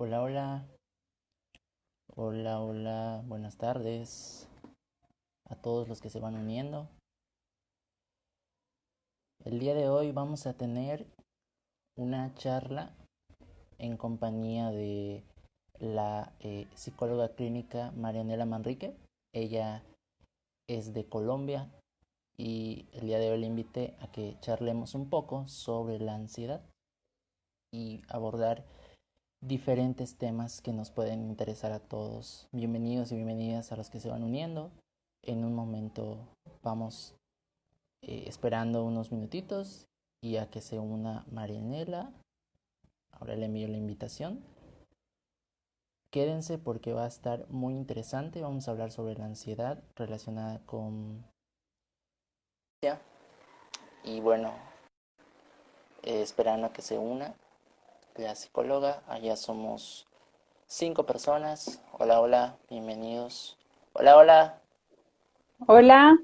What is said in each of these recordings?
Hola, hola, hola, hola, buenas tardes a todos los que se van uniendo. El día de hoy vamos a tener una charla en compañía de la psicóloga clínica Marianela Manrique. Ella es de Colombia y el día de hoy le invité a que charlemos un poco sobre la ansiedad y abordar diferentes temas que nos pueden interesar a todos. Bienvenidos y bienvenidas a los que se van uniendo. En un momento vamos esperando unos minutitos y a que se una Marianela. Ahora le envío la invitación. Quédense porque va a estar muy interesante. Vamos a hablar sobre la ansiedad relacionada con... Y bueno, esperando a que se una la psicóloga. Allá somos 5 personas. Hola, hola, bienvenidos. Hola, hola. Hola,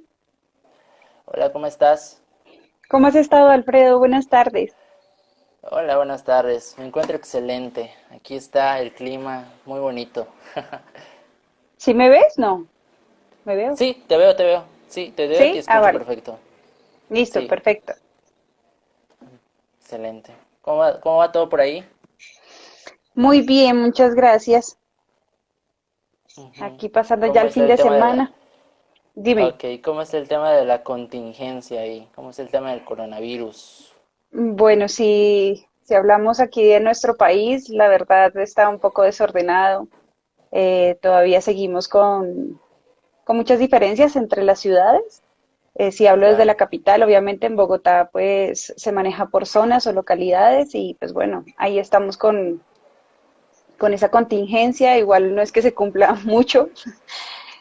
Hola, ¿cómo estás? ¿cómo has estado, Alfredo? Buenas tardes. Hola, buenas tardes. Me encuentro excelente. Aquí está el clima muy bonito. ¿Sí me ves? No, ¿me veo? Sí, te veo, te veo. Sí, te veo y te ¿Sí? Ah, escucho vale. perfecto. Listo, Sí, perfecto. excelente. ¿Cómo va todo por ahí? Muy bien, muchas gracias. Ujú. Aquí pasando ya ¿Cómo el está fin el de tema de la... semana. Dime. Ok, ¿cómo está el tema de la contingencia ahí? ¿Cómo es el tema del coronavirus? Bueno, si hablamos aquí de nuestro país, la verdad está un poco desordenado. Todavía seguimos con muchas diferencias entre las ciudades. Si hablo desde la Claro, capital, obviamente en Bogotá pues se maneja por zonas o localidades y pues bueno, ahí estamos con esa contingencia, igual no es que se cumpla mucho,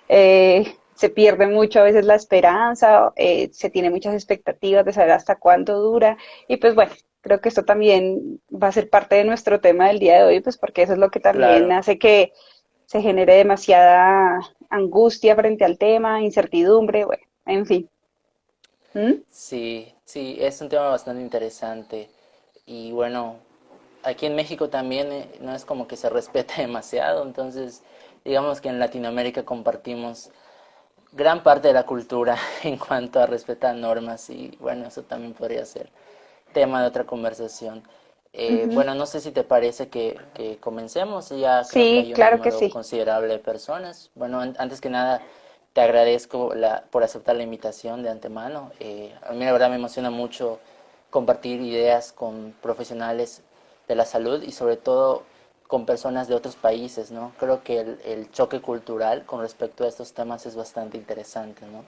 se pierde mucho a veces la esperanza, se tiene muchas expectativas de saber hasta cuánto dura y pues bueno, creo que esto también va a ser parte de nuestro tema del día de hoy, pues porque eso es lo que también claro. hace que se genere demasiada angustia frente al tema, incertidumbre, bueno, en fin. ¿Mm? Sí, sí, es un tema bastante interesante. Y bueno, aquí en México también no es como que se respete demasiado, entonces digamos que en Latinoamérica compartimos gran parte de la cultura en cuanto a respetar normas y bueno, eso también podría ser tema de otra conversación. Ujú. Bueno, no sé si te parece que comencemos, ya creo que Sí, hay un claro que número sí. considerable de personas. Bueno, antes que nada, te agradezco por aceptar la invitación de antemano. A mí la verdad me emociona mucho compartir ideas con profesionales de la salud y sobre todo con personas de otros países, ¿no? Creo que el choque cultural con respecto a estos temas es bastante interesante, ¿no?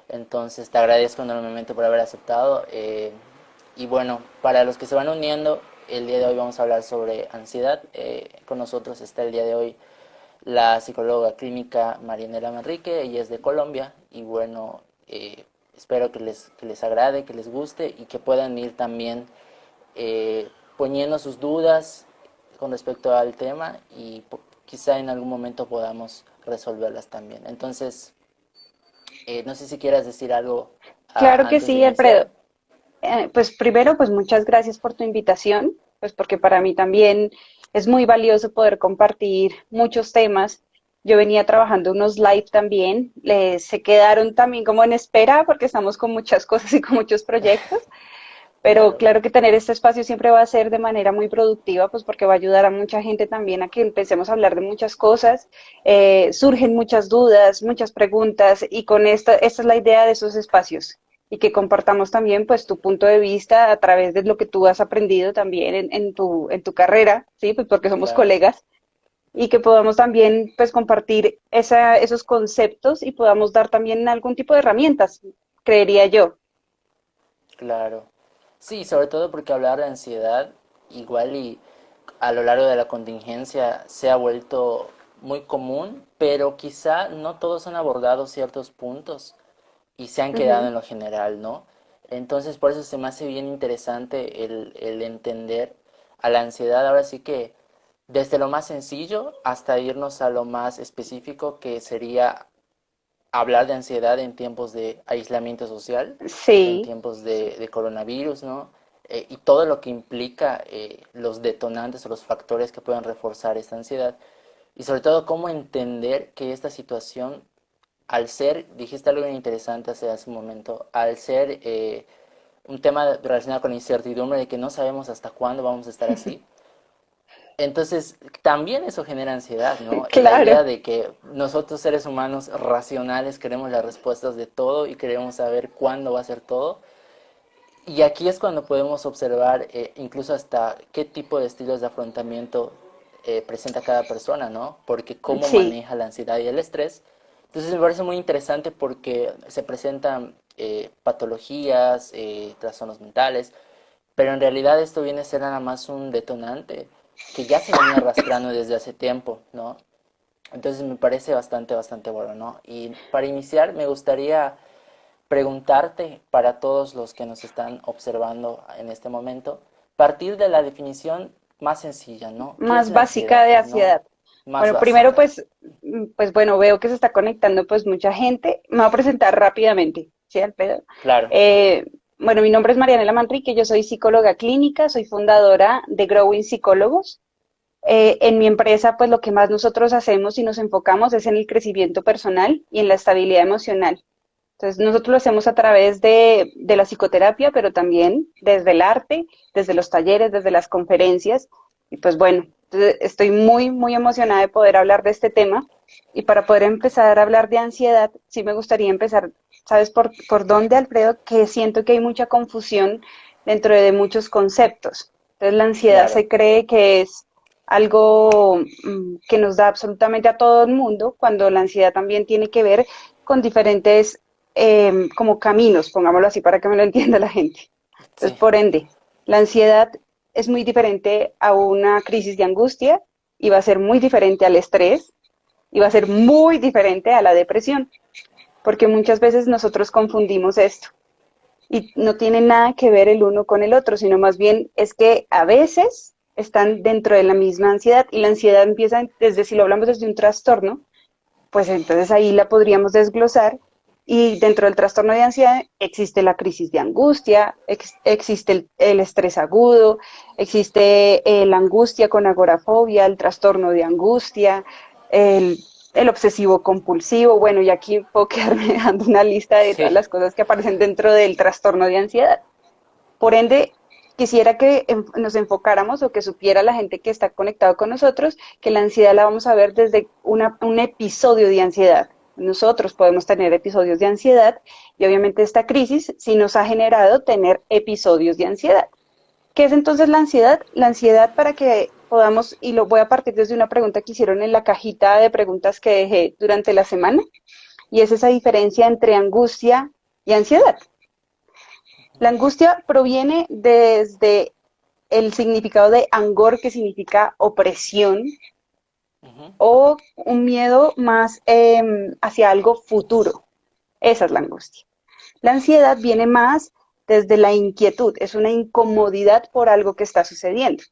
Entonces te agradezco enormemente por haber aceptado. Y bueno, para los que se van uniendo, el día de hoy vamos a hablar sobre ansiedad. Con nosotros está el día de hoy la psicóloga clínica Marianela Manrique, ella es de Colombia y bueno, espero que les agrade, que les guste y que puedan ir también poniendo sus dudas con respecto al tema y quizá en algún momento podamos resolverlas también. Entonces, no sé si quieras decir algo Claro que antes de sí, Alfredo. iniciar. Pues primero, pues muchas gracias por tu invitación, pues porque para mí también es muy valioso poder compartir muchos temas. Yo venía trabajando unos live también, se quedaron también como en espera porque estamos con muchas cosas y con muchos proyectos, pero Claro, claro que tener este espacio siempre va a ser de manera muy productiva, pues porque va a ayudar a mucha gente también a que empecemos a hablar de muchas cosas, surgen muchas dudas, muchas preguntas y con esta es la idea de esos espacios y que compartamos también pues tu punto de vista a través de lo que tú has aprendido también en tu carrera, ¿sí? Pues porque somos claro, colegas y que podamos también pues compartir esos conceptos y podamos dar también algún tipo de herramientas, creería yo. claro. Sí, sobre todo porque hablar de ansiedad igual y a lo largo de la contingencia se ha vuelto muy común, pero quizá no todos han abordado ciertos puntos y se han quedado Ujú. en lo general, ¿no? Entonces por eso se me hace bien interesante el entender a la ansiedad ahora sí que desde lo más sencillo hasta irnos a lo más específico que sería hablar de ansiedad en tiempos de aislamiento social, en Sí. tiempos de coronavirus, ¿no? y todo lo que implica los detonantes o los factores que pueden reforzar esta ansiedad. Y sobre todo, cómo entender que esta situación, al ser, dijiste algo bien interesante hace un momento, al ser un tema relacionado con la incertidumbre de que no sabemos hasta cuándo vamos a estar así, entonces también eso genera ansiedad, ¿no? La Claro, idea de que nosotros seres humanos racionales queremos las respuestas de todo y queremos saber cuándo va a ser todo. Y aquí es cuando podemos observar incluso hasta qué tipo de estilos de afrontamiento presenta cada persona, ¿no? Porque cómo sí. maneja la ansiedad y el estrés. Entonces me parece muy interesante porque se presentan patologías, trastornos mentales, pero en realidad esto viene a ser nada más un detonante que ya se venía arrastrando desde hace tiempo, ¿no? Entonces me parece bastante bueno, ¿no? Y para iniciar me gustaría preguntarte para todos los que nos están observando en este momento, partir de la definición más sencilla, ¿no? ¿Qué es Más la básica ansiedad, de no? ansiedad. Más Bueno, primero básica. pues, pues bueno, veo que se está conectando pues mucha gente. Me voy a presentar rápidamente, ¿sí, Alfredo? Claro, Eh, bueno, mi nombre es Marianela Manrique, yo soy psicóloga clínica, soy fundadora de Growing Psicólogos. En mi empresa, pues lo que más nosotros hacemos y nos enfocamos es en el crecimiento personal y en la estabilidad emocional. Entonces, nosotros lo hacemos a través de la psicoterapia, pero también desde el arte, desde los talleres, desde las conferencias. Y pues bueno, entonces estoy muy emocionada de poder hablar de este tema. Y para poder empezar a hablar de ansiedad, sí me gustaría empezar, ¿sabes por dónde, Alfredo? Que siento que hay mucha confusión dentro de muchos conceptos. Entonces, la ansiedad claro, se cree que es algo que nos da absolutamente a todo el mundo, cuando la ansiedad también tiene que ver con diferentes como caminos, pongámoslo así para que me lo entienda la gente. sí, Entonces, por ende, la ansiedad es muy diferente a una crisis de angustia y va a ser muy diferente al estrés y va a ser muy diferente a la depresión, porque muchas veces nosotros confundimos esto y no tiene nada que ver el uno con el otro, sino más bien es que a veces están dentro de la misma ansiedad y la ansiedad empieza desde, si lo hablamos desde un trastorno, pues entonces ahí la podríamos desglosar y dentro del trastorno de ansiedad existe la crisis de angustia, existe el estrés agudo, existe la angustia con agorafobia, el trastorno de angustia, el, el obsesivo compulsivo, bueno, y aquí puedo quedarme dando una lista de todas sí, las cosas que aparecen dentro del trastorno de ansiedad. Por ende, quisiera que nos enfocáramos o que supiera la gente que está conectado con nosotros que la ansiedad la vamos a ver desde un episodio de ansiedad. Nosotros podemos tener episodios de ansiedad y obviamente esta crisis sí nos ha generado tener episodios de ansiedad. ¿Qué es entonces la ansiedad? La ansiedad para que podamos, y lo voy a partir desde una pregunta que hicieron en la cajita de preguntas que dejé durante la semana, y es esa diferencia entre angustia y ansiedad. La angustia proviene desde el significado de angor, que significa opresión, ujú, o un miedo más hacia algo futuro. Esa es la angustia. La ansiedad viene más desde la inquietud, es una incomodidad por algo que está sucediendo.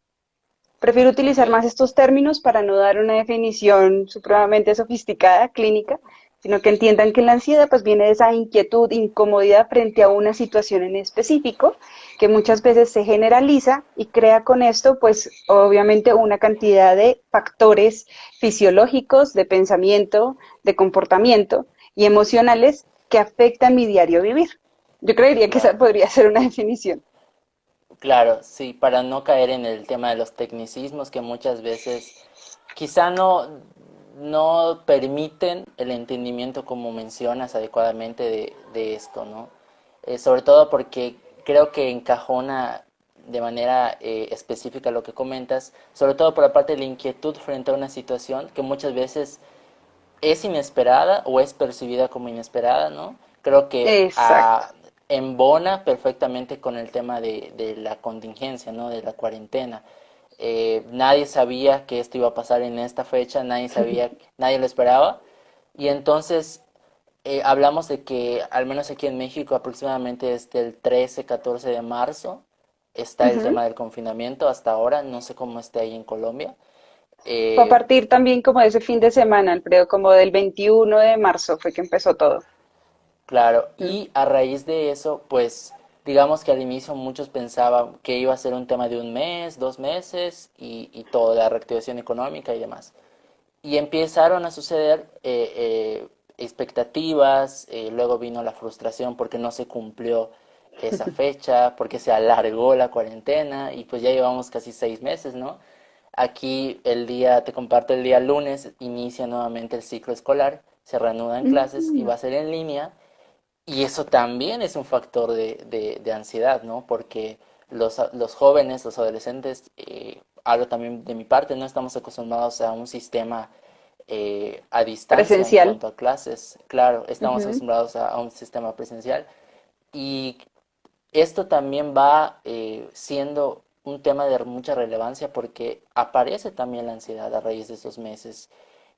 Prefiero ok, utilizar más estos términos para no dar una definición supremamente sofisticada, clínica, sino que entiendan que la ansiedad pues viene de esa inquietud, incomodidad frente a una situación en específico, que muchas veces se generaliza y crea con esto pues obviamente una cantidad de factores fisiológicos, de pensamiento, de comportamiento y emocionales que afectan mi diario vivir. Yo creería que esa claro. podría ser una definición. Claro, sí, para no caer en el tema de los tecnicismos que muchas veces quizá no permiten el entendimiento como mencionas adecuadamente de esto, ¿no? Sobre todo porque creo que encajona de manera específica lo que comentas, sobre todo por la parte de la inquietud frente a una situación que muchas veces es inesperada o es percibida como inesperada, ¿no? Creo que Exacto. embona perfectamente con el tema de la contingencia, ¿no? De la cuarentena. Nadie sabía que esto iba a pasar en esta fecha, nadie lo esperaba. Y entonces hablamos de que, al menos aquí en México, aproximadamente desde el 13, 14 de marzo, está el Ujú. tema del confinamiento hasta ahora, no sé cómo esté ahí en Colombia. Fue a Eh, partir también como de ese fin de semana, Alfredo, como del 21 de marzo fue que empezó todo. Claro, Mm. y a raíz de eso, pues digamos que al inicio muchos pensaban que iba a ser un tema de un mes, 2 meses y toda la reactivación económica y demás. Y empezaron a suceder expectativas, luego vino la frustración porque no se cumplió esa fecha, porque se alargó la cuarentena y pues ya llevamos casi 6 meses, ¿no? Aquí te comparto, el día lunes inicia nuevamente el ciclo escolar, se reanudan clases y Mm, va a ser en línea y eso también es un factor de ansiedad, ¿no? Porque los jóvenes, los adolescentes, hablo también de mi parte, no estamos acostumbrados a un sistema a distancia en presencial. cuanto a clases. Claro, estamos Ujú. acostumbrados a un sistema presencial y esto también va siendo un tema de mucha relevancia porque aparece también la ansiedad a raíz de esos meses.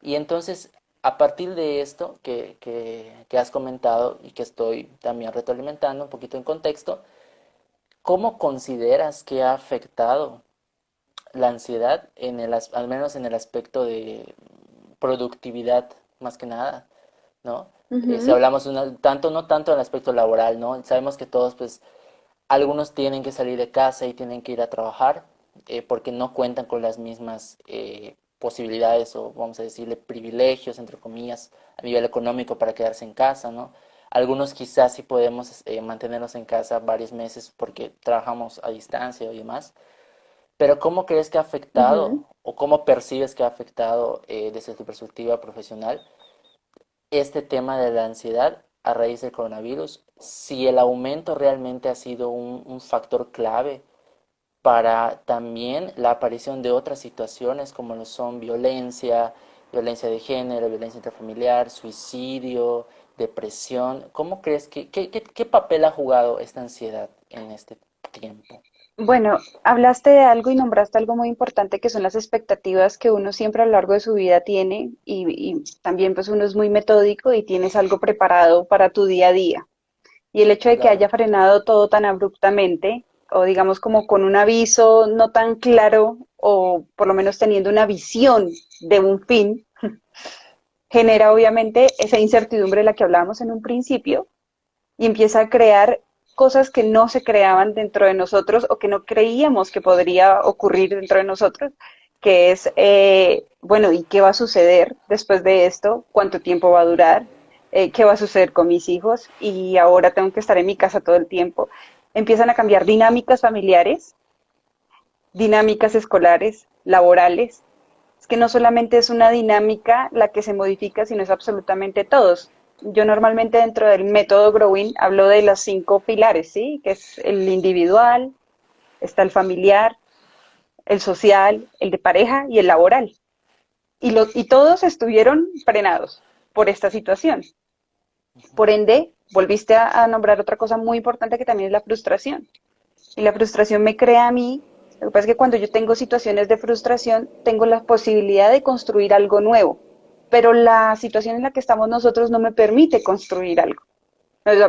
Y entonces, a partir de esto que has comentado y que estoy también retroalimentando un poquito en contexto, ¿cómo consideras que ha afectado la ansiedad al menos en el aspecto de productividad más que nada, ¿no? Si Ujú. hablamos tanto, no tanto en el aspecto laboral, ¿no? Sabemos que todos, pues, algunos tienen que salir de casa y tienen que ir a trabajar porque no cuentan con las mismas posibilidades o, vamos a decirle, privilegios, entre comillas, a nivel económico para quedarse en casa, ¿no? Algunos quizás sí podemos mantenernos en casa varios meses porque trabajamos a distancia y demás, pero ¿cómo crees que ha Ujú. afectado o cómo percibes que ha afectado desde tu perspectiva profesional este tema de la ansiedad a raíz del coronavirus? Si el aumento realmente ha sido un factor clave para también la aparición de otras situaciones como lo son violencia, violencia de género, violencia intrafamiliar, suicidio, depresión. ¿Cómo crees qué papel ha jugado esta ansiedad en este tiempo? Bueno, hablaste de algo y nombraste algo muy importante que son las expectativas que uno siempre a lo largo de su vida tiene y también pues uno es muy metódico y tienes algo preparado para tu día a día. Y el hecho de que Claro. haya frenado todo tan abruptamente o digamos como con un aviso no tan claro o por lo menos teniendo una visión de un fin, genera obviamente esa incertidumbre de la que hablábamos en un principio y empieza a crear cosas que no se creaban dentro de nosotros o que no creíamos que podría ocurrir dentro de nosotros, que es, bueno, ¿y qué va a suceder después de esto? ¿Cuánto tiempo va a durar? ¿Qué va a suceder con mis hijos? Y ahora tengo que estar en mi casa todo el tiempo. Empiezan a cambiar dinámicas familiares, dinámicas escolares, laborales. Es que no solamente es una dinámica la que se modifica, sino es absolutamente todos. Yo normalmente dentro del método Growing hablo de los 5 pilares, ¿sí? Que es el individual, está el familiar, el social, el de pareja y el laboral. Y todos estuvieron frenados por esta situación. Por ende, volviste a nombrar otra cosa muy importante que también es la frustración. Y la frustración me crea a mí, lo que pasa es que cuando yo tengo situaciones de frustración, tengo la posibilidad de construir algo nuevo, pero la situación en la que estamos nosotros no me permite construir algo.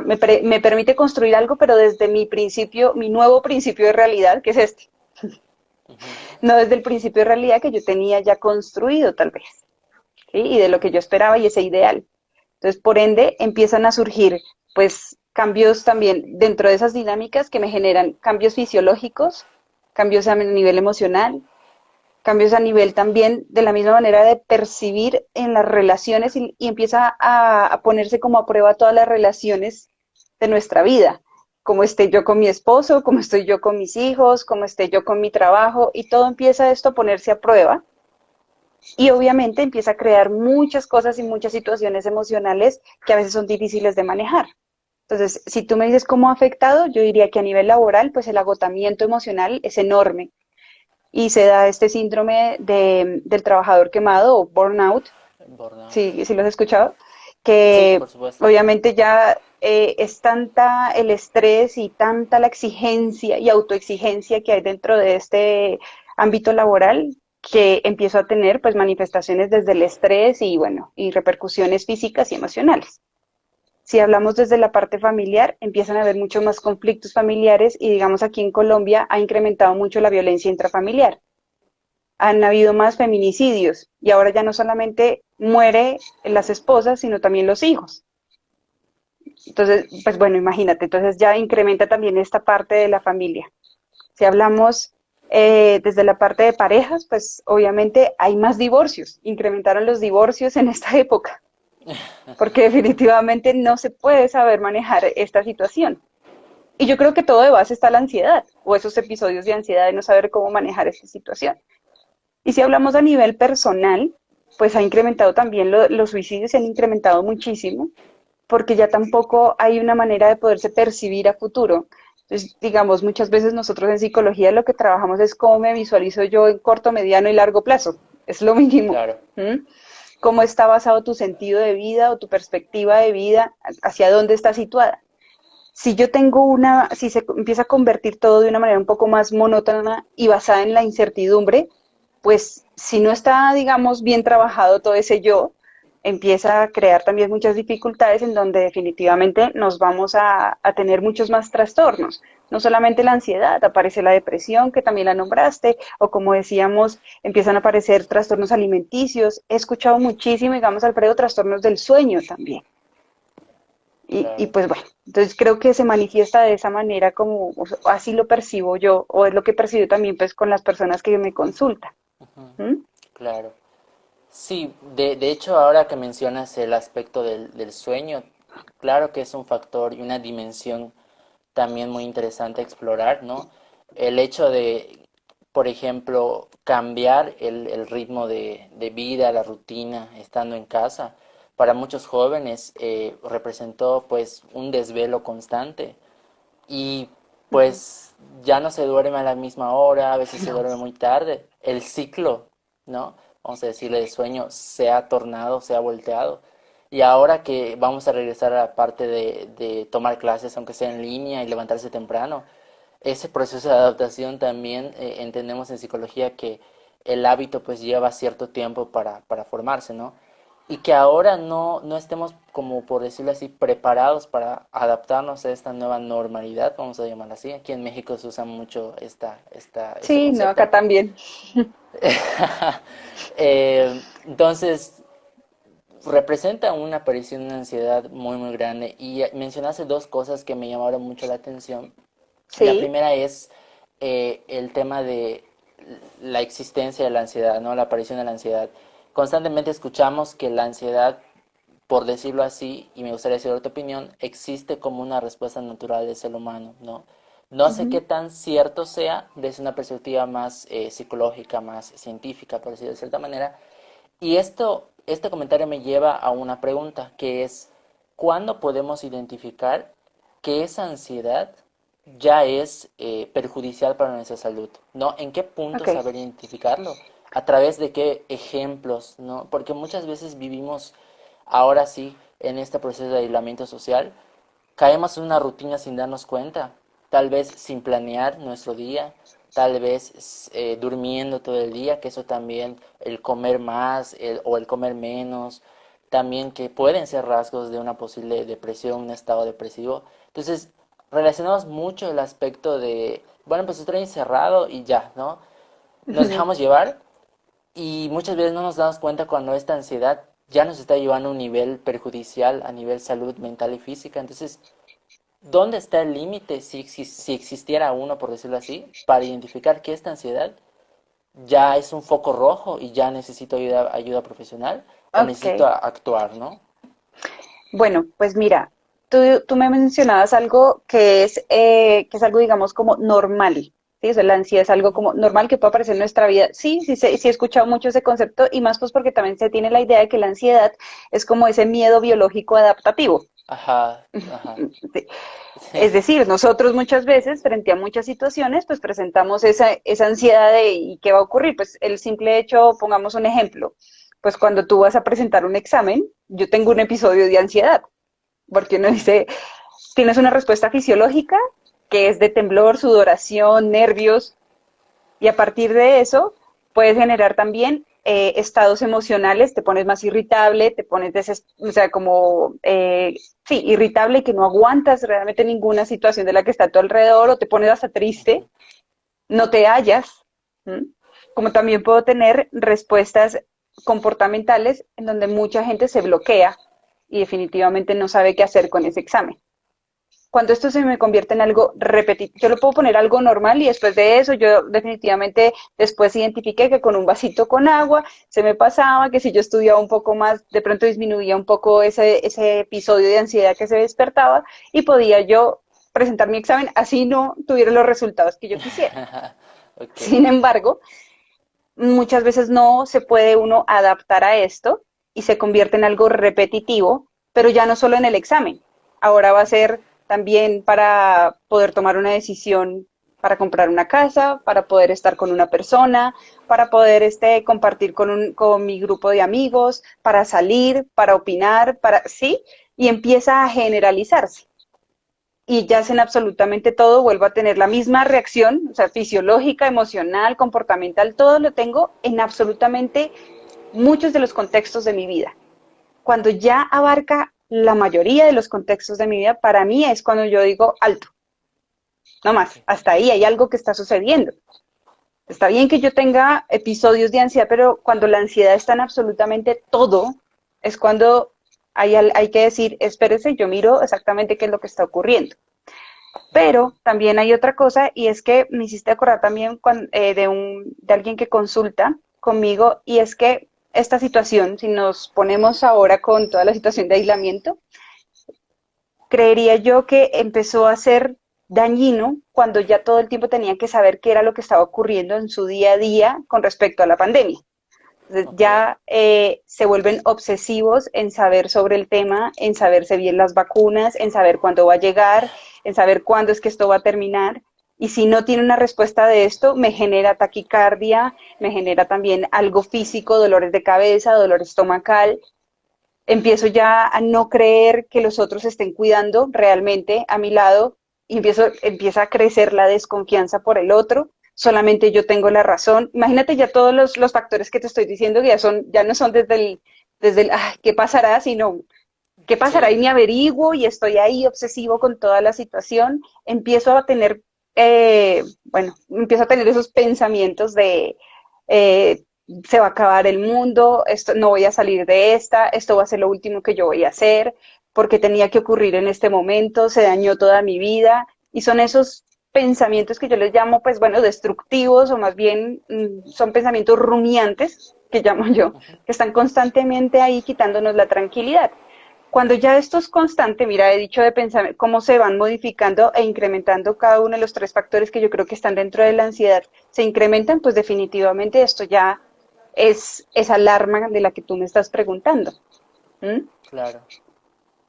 Me permite construir algo, pero desde mi principio, mi nuevo principio de realidad, que es este, Ujú. no desde el principio de realidad que yo tenía ya construido tal vez, ¿sí? Y de lo que yo esperaba y ese ideal. Entonces, por ende, empiezan a surgir pues cambios también dentro de esas dinámicas que me generan cambios fisiológicos, cambios a nivel emocional, cambios a nivel también de la misma manera de percibir en las relaciones y empieza a ponerse como a prueba todas las relaciones de nuestra vida, como esté yo con mi esposo, como estoy yo con mis hijos, como esté yo con mi trabajo, y todo empieza esto a ponerse a prueba y obviamente empieza a crear muchas cosas y muchas situaciones emocionales que a veces son difíciles de manejar. Entonces, si tú me dices cómo ha afectado, yo diría que a nivel laboral, pues el agotamiento emocional es enorme y se da este síndrome del trabajador quemado o burnout, Burnout. si lo has escuchado, Sí, que por supuesto. obviamente ya es tanta el estrés y tanta la exigencia y autoexigencia que hay dentro de este ámbito laboral que empiezo a tener pues manifestaciones desde el estrés y bueno, y repercusiones físicas y emocionales. Si hablamos desde la parte familiar, empiezan a haber muchos más conflictos familiares y digamos aquí en Colombia ha incrementado mucho la violencia intrafamiliar. Han habido más feminicidios y ahora ya no solamente muere las esposas, sino también los hijos. Entonces, pues bueno, imagínate, entonces ya incrementa también esta parte de la familia. Si hablamos desde la parte de parejas, pues obviamente hay más divorcios, incrementaron los divorcios en esta época, porque definitivamente no se puede saber manejar esta situación. Y yo creo que todo de base está la ansiedad, o esos episodios de ansiedad de no saber cómo manejar esta situación. Y si hablamos a nivel personal, pues ha incrementado también los suicidios, se han incrementado muchísimo, porque ya tampoco hay una manera de poderse percibir a futuro. Entonces, digamos, muchas veces nosotros en psicología lo que trabajamos es cómo me visualizo yo en corto, mediano y largo plazo. Es lo mínimo. Claro, ¿Mm? ¿Cómo está basado tu sentido de vida o tu perspectiva de vida? ¿Hacia dónde está situada? Si yo tengo si se empieza a convertir todo de una manera un poco más monótona y basada en la incertidumbre, pues si no está, digamos, bien trabajado todo ese yo, empieza a crear también muchas dificultades en donde definitivamente nos vamos a tener muchos más trastornos. No solamente la ansiedad, aparece la depresión, que también la nombraste, o como decíamos, empiezan a aparecer trastornos alimenticios. He escuchado muchísimo, digamos, Alfredo, trastornos del sueño también. Y claro. pues bueno, entonces creo que se manifiesta de esa manera como así lo percibo yo, o es lo que percibo también pues con las personas que me consultan. Ujú, ¿Mm? claro. Sí, de hecho, ahora que mencionas el aspecto del sueño, claro que es un factor y una dimensión también muy interesante a explorar, ¿no? El hecho de, por ejemplo, cambiar el ritmo de vida, la rutina, estando en casa, para muchos jóvenes representó pues un desvelo constante y Ujú. pues ya no se duerme a la misma hora, a veces se duerme muy tarde. El ciclo, ¿no? Vamos a decirle de sueño, se ha tornado, se ha volteado. Y ahora que vamos a regresar a la parte de tomar clases, aunque sea en línea y levantarse temprano, ese proceso de adaptación también entendemos en psicología que el hábito pues lleva cierto tiempo para formarse, ¿no? Y que ahora no estemos, como por decirlo así, preparados para adaptarnos a esta nueva normalidad, vamos a llamarla así. Aquí en México se usa mucho este Sí, no, concepto. acá también. Entonces, representa una aparición de una ansiedad muy, muy grande. Y mencionaste dos cosas que me llamaron mucho la atención. La Sí, primera es el tema de la existencia de la ansiedad, ¿no? La aparición de la ansiedad. Constantemente escuchamos que la ansiedad, por decirlo así, y me gustaría saber tu opinión, existe como una respuesta natural del ser humano, ¿no? No sé qué ujú, tan cierto sea desde una perspectiva más psicológica, más científica, por decirlo de cierta manera. Y este comentario me lleva a una pregunta, que es, ¿cuándo podemos identificar que esa ansiedad ya es perjudicial para nuestra salud? ¿No? ¿En qué punto ok. saber identificarlo? ¿A través de qué ejemplos? ¿No? Porque muchas veces vivimos, ahora sí, en este proceso de aislamiento social, caemos en una rutina sin darnos cuenta, tal vez sin planear nuestro día, tal vez durmiendo todo el día, que eso también, el comer más o el comer menos, también que pueden ser rasgos de una posible depresión, un estado depresivo. Entonces, relacionamos mucho el aspecto de, bueno, pues estoy encerrado y ya, ¿no? Nos Ujú. dejamos llevar y muchas veces no nos damos cuenta cuando esta ansiedad ya nos está llevando a un nivel perjudicial a nivel salud mental y física. Entonces, ¿dónde está el límite, si existiera uno, por decirlo así, para identificar que esta ansiedad ya es un foco rojo y ya necesito ayuda profesional o Ok. necesito actuar, ¿no? Bueno, pues mira, tú me mencionabas algo que es algo, digamos, como normal. ¿Sí? O sea, la ansiedad es algo Ujú. como normal que puede aparecer en nuestra vida. Sí, sí, sí he escuchado mucho ese concepto y más pues porque también se tiene la idea de que la ansiedad es como ese miedo biológico adaptativo. Ajá, ajá. Sí. Sí. Es decir, nosotros muchas veces frente a muchas situaciones, pues presentamos esa ansiedad de ¿y qué va a ocurrir? Pues el simple hecho, pongamos un ejemplo, pues cuando tú vas a presentar un examen, yo tengo un episodio de ansiedad, porque uno dice, tienes una respuesta fisiológica que es de temblor, sudoración, nervios, y a partir de eso puedes generar también estados emocionales, te pones más irritable, te pones, o sea, como, sí, irritable y que no aguantas realmente ninguna situación de la que está a tu alrededor o te pones hasta triste, Ujú. no te hallas. ¿M? Como también puedo tener respuestas comportamentales en donde mucha gente se bloquea y definitivamente no sabe qué hacer con ese examen. cuando esto se me convierte en algo repetitivo, yo lo puedo poner algo normal y después de eso yo definitivamente después identifiqué que con un vasito con agua se me pasaba, que si yo estudiaba un poco más, de pronto disminuía un poco ese episodio de ansiedad que se despertaba y podía yo presentar mi examen así no tuviera los resultados que yo quisiera. Ok, Sin embargo, muchas veces no se puede uno adaptar a esto y se convierte en algo repetitivo, pero ya no solo en el examen. Ahora va a ser también para poder tomar una decisión para comprar una casa, para poder estar con una persona, para poder compartir con mi grupo de amigos, para salir, para opinar, sí, y empieza a generalizarse y ya hacen absolutamente todo, vuelvo a tener la misma reacción, o sea, fisiológica, emocional, comportamental, todo lo tengo en absolutamente muchos de los contextos de mi vida. Cuando ya abarca la mayoría de los contextos de mi vida, para mí es cuando yo digo alto, no más, ok. hasta ahí hay algo que está sucediendo. Está bien que yo tenga episodios de ansiedad, pero cuando la ansiedad está en absolutamente todo, es cuando hay que decir, espérese, yo miro exactamente qué es lo que está ocurriendo. Pero también hay otra cosa y es que me hiciste acordar también de alguien que consulta conmigo y es que esta situación, si nos ponemos ahora con toda la situación de aislamiento, creería yo que empezó a ser dañino cuando ya todo el tiempo tenían que saber qué era lo que estaba ocurriendo en su día a día con respecto a la pandemia. Ok, Ya se vuelven obsesivos en saber sobre el tema, en saberse bien las vacunas, en saber cuándo va a llegar, en saber cuándo es que esto va a terminar. Y si no tiene una respuesta de esto, me genera taquicardia, me genera también algo físico, dolores de cabeza, dolor estomacal. Empiezo ya a no creer que los otros estén cuidando realmente a mi lado y empieza a crecer la desconfianza por el otro. Solamente yo tengo la razón. Imagínate ya todos los factores que te estoy diciendo que ya no son desde el ¿qué pasará? Sino ¿qué pasará? Y sí, me averiguo y estoy ahí obsesivo con toda la situación. Empiezo a tener, empiezo a tener esos pensamientos de eh, se va a acabar el mundo, esto, no voy a salir de esta, esto va a ser lo último que yo voy a hacer, porque tenía que ocurrir en este momento, se dañó toda mi vida. Y son esos pensamientos que yo les llamo, pues bueno, destructivos o más bien son pensamientos rumiantes, que llamo yo, ujú, que están constantemente ahí quitándonos la tranquilidad. Cuando ya esto es constante, mira, he dicho de pensar cómo se van modificando e incrementando cada uno de los tres factores que yo creo que están dentro de la ansiedad, se incrementan, pues definitivamente esto ya es esa alarma de la que tú me estás preguntando. ¿Mm? claro.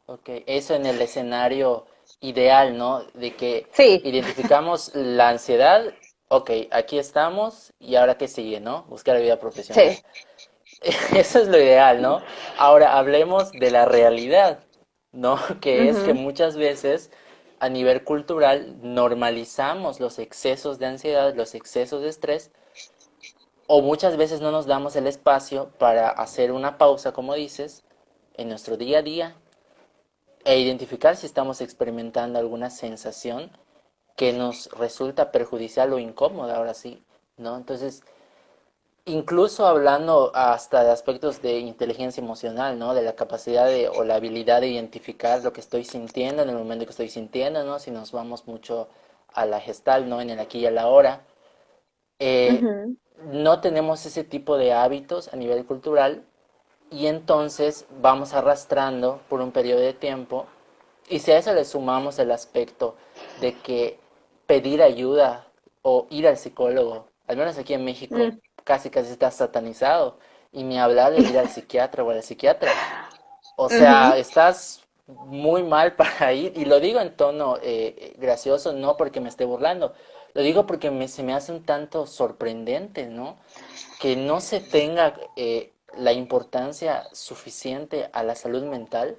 Ok, eso en el escenario ideal, ¿no? De que Sí, identificamos la ansiedad, ok, aquí estamos y ahora qué sigue, ¿no? Buscar la vida profesional. sí. Eso es lo ideal, ¿no? Ahora hablemos de la realidad, ¿no? Que es que Ujú. muchas veces a nivel cultural normalizamos los excesos de ansiedad, los excesos de estrés, o muchas veces no nos damos el espacio para hacer una pausa, como dices, en nuestro día a día e identificar si estamos experimentando alguna sensación que nos resulta perjudicial o incómoda, ahora sí, ¿no? Entonces, incluso hablando hasta de aspectos de inteligencia emocional, ¿no? De la capacidad de, o la habilidad de identificar lo que estoy sintiendo en el momento que estoy sintiendo, ¿no? Si nos vamos mucho a la gestal, ¿no? En el aquí y el ahora. Eh, Ujú. no tenemos ese tipo de hábitos a nivel cultural y entonces vamos arrastrando por un periodo de tiempo y si a eso le sumamos el aspecto de que pedir ayuda o ir al psicólogo, al menos aquí en México, Mm. casi casi está satanizado. Y ni hablar de ir al psiquiatra o a la psiquiatra. O sea, Ujú. estás muy mal para ir. Y lo digo en tono gracioso, no porque me esté burlando. Lo digo porque se me hace un tanto sorprendente, ¿no? Que no se tenga la importancia suficiente a la salud mental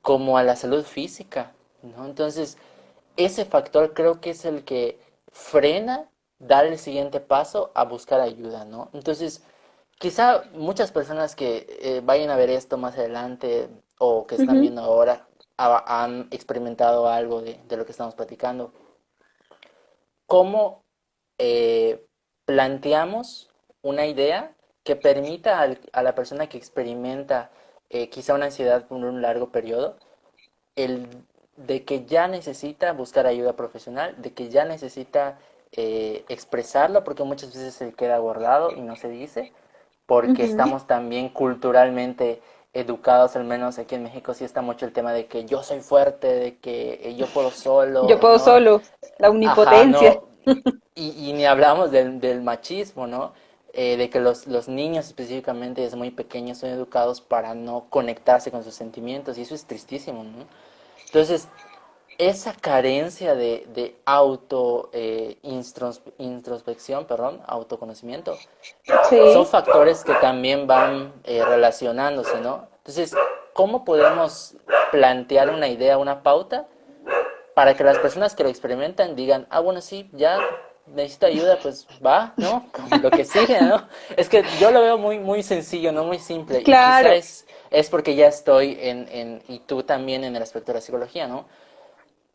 como a la salud física, ¿no? Entonces, ese factor creo que es el que frena dar el siguiente paso a buscar ayuda, ¿no? Entonces, quizá muchas personas que vayan a ver esto más adelante o que están Ujú. viendo ahora han experimentado algo de lo que estamos platicando. ¿Cómo eh, planteamos una idea que permita a la persona que experimenta quizá una ansiedad por un largo periodo el de que ya necesita buscar ayuda profesional, de que ya necesita expresarlo, porque muchas veces se queda guardado y no se dice, porque Ujú. estamos también culturalmente educados, al menos aquí en México sí está mucho el tema de que yo soy fuerte, de que yo puedo Yo solo, puedo ¿no? solo, la Ajá, omnipotencia. no, y ni hablamos del machismo, ¿no? De que los niños específicamente desde muy pequeños son educados para no conectarse con sus sentimientos y eso es tristísimo, ¿no? Entonces, esa carencia de introspección, perdón, autoconocimiento, son Sí. factores que también van relacionándose, ¿no? Entonces, ¿cómo podemos plantear una idea, una pauta para que las personas que lo experimentan digan, ah, bueno, sí, ya necesito ayuda, pues va, ¿no? Con lo que sigue, ¿no? Es que yo lo veo muy, muy sencillo, no muy simple, y quizá Claro, es porque ya estoy y tú también en el aspecto de la psicología, ¿no?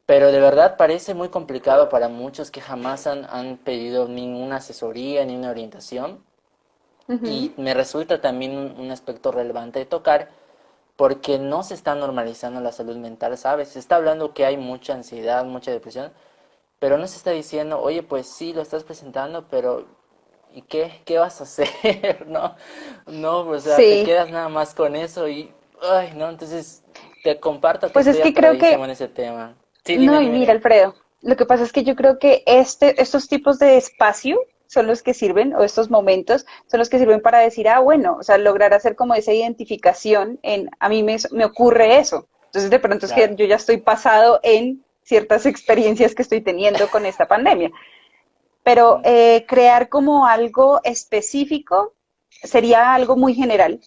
Pero de verdad parece muy complicado para muchos que jamás han pedido ninguna asesoría, ni una orientación, y ujú, me resulta también un aspecto relevante de tocar, porque no se está normalizando la salud mental, ¿sabes? Se está hablando que hay mucha ansiedad, mucha depresión, pero no se está diciendo, oye, pues sí, lo estás presentando, pero ¿y qué vas a hacer? ¿No? No, o sea, te sí. quedas nada más con eso y, ay, no, entonces te comparto que Pues es estoy que creo que, atoradísimo en ese tema. Sí, dime, no, y dime, mira, dime. Alfredo, lo que pasa es que yo creo que estos tipos de espacio son los que sirven, o estos momentos son los que sirven para decir, ah, bueno, o sea, lograr hacer como esa identificación en, a mí me ocurre eso. Entonces, de pronto es que Claro. yo ya estoy pasado en ciertas experiencias que estoy teniendo con esta pandemia. Pero Ujú. crear como algo específico sería algo muy general,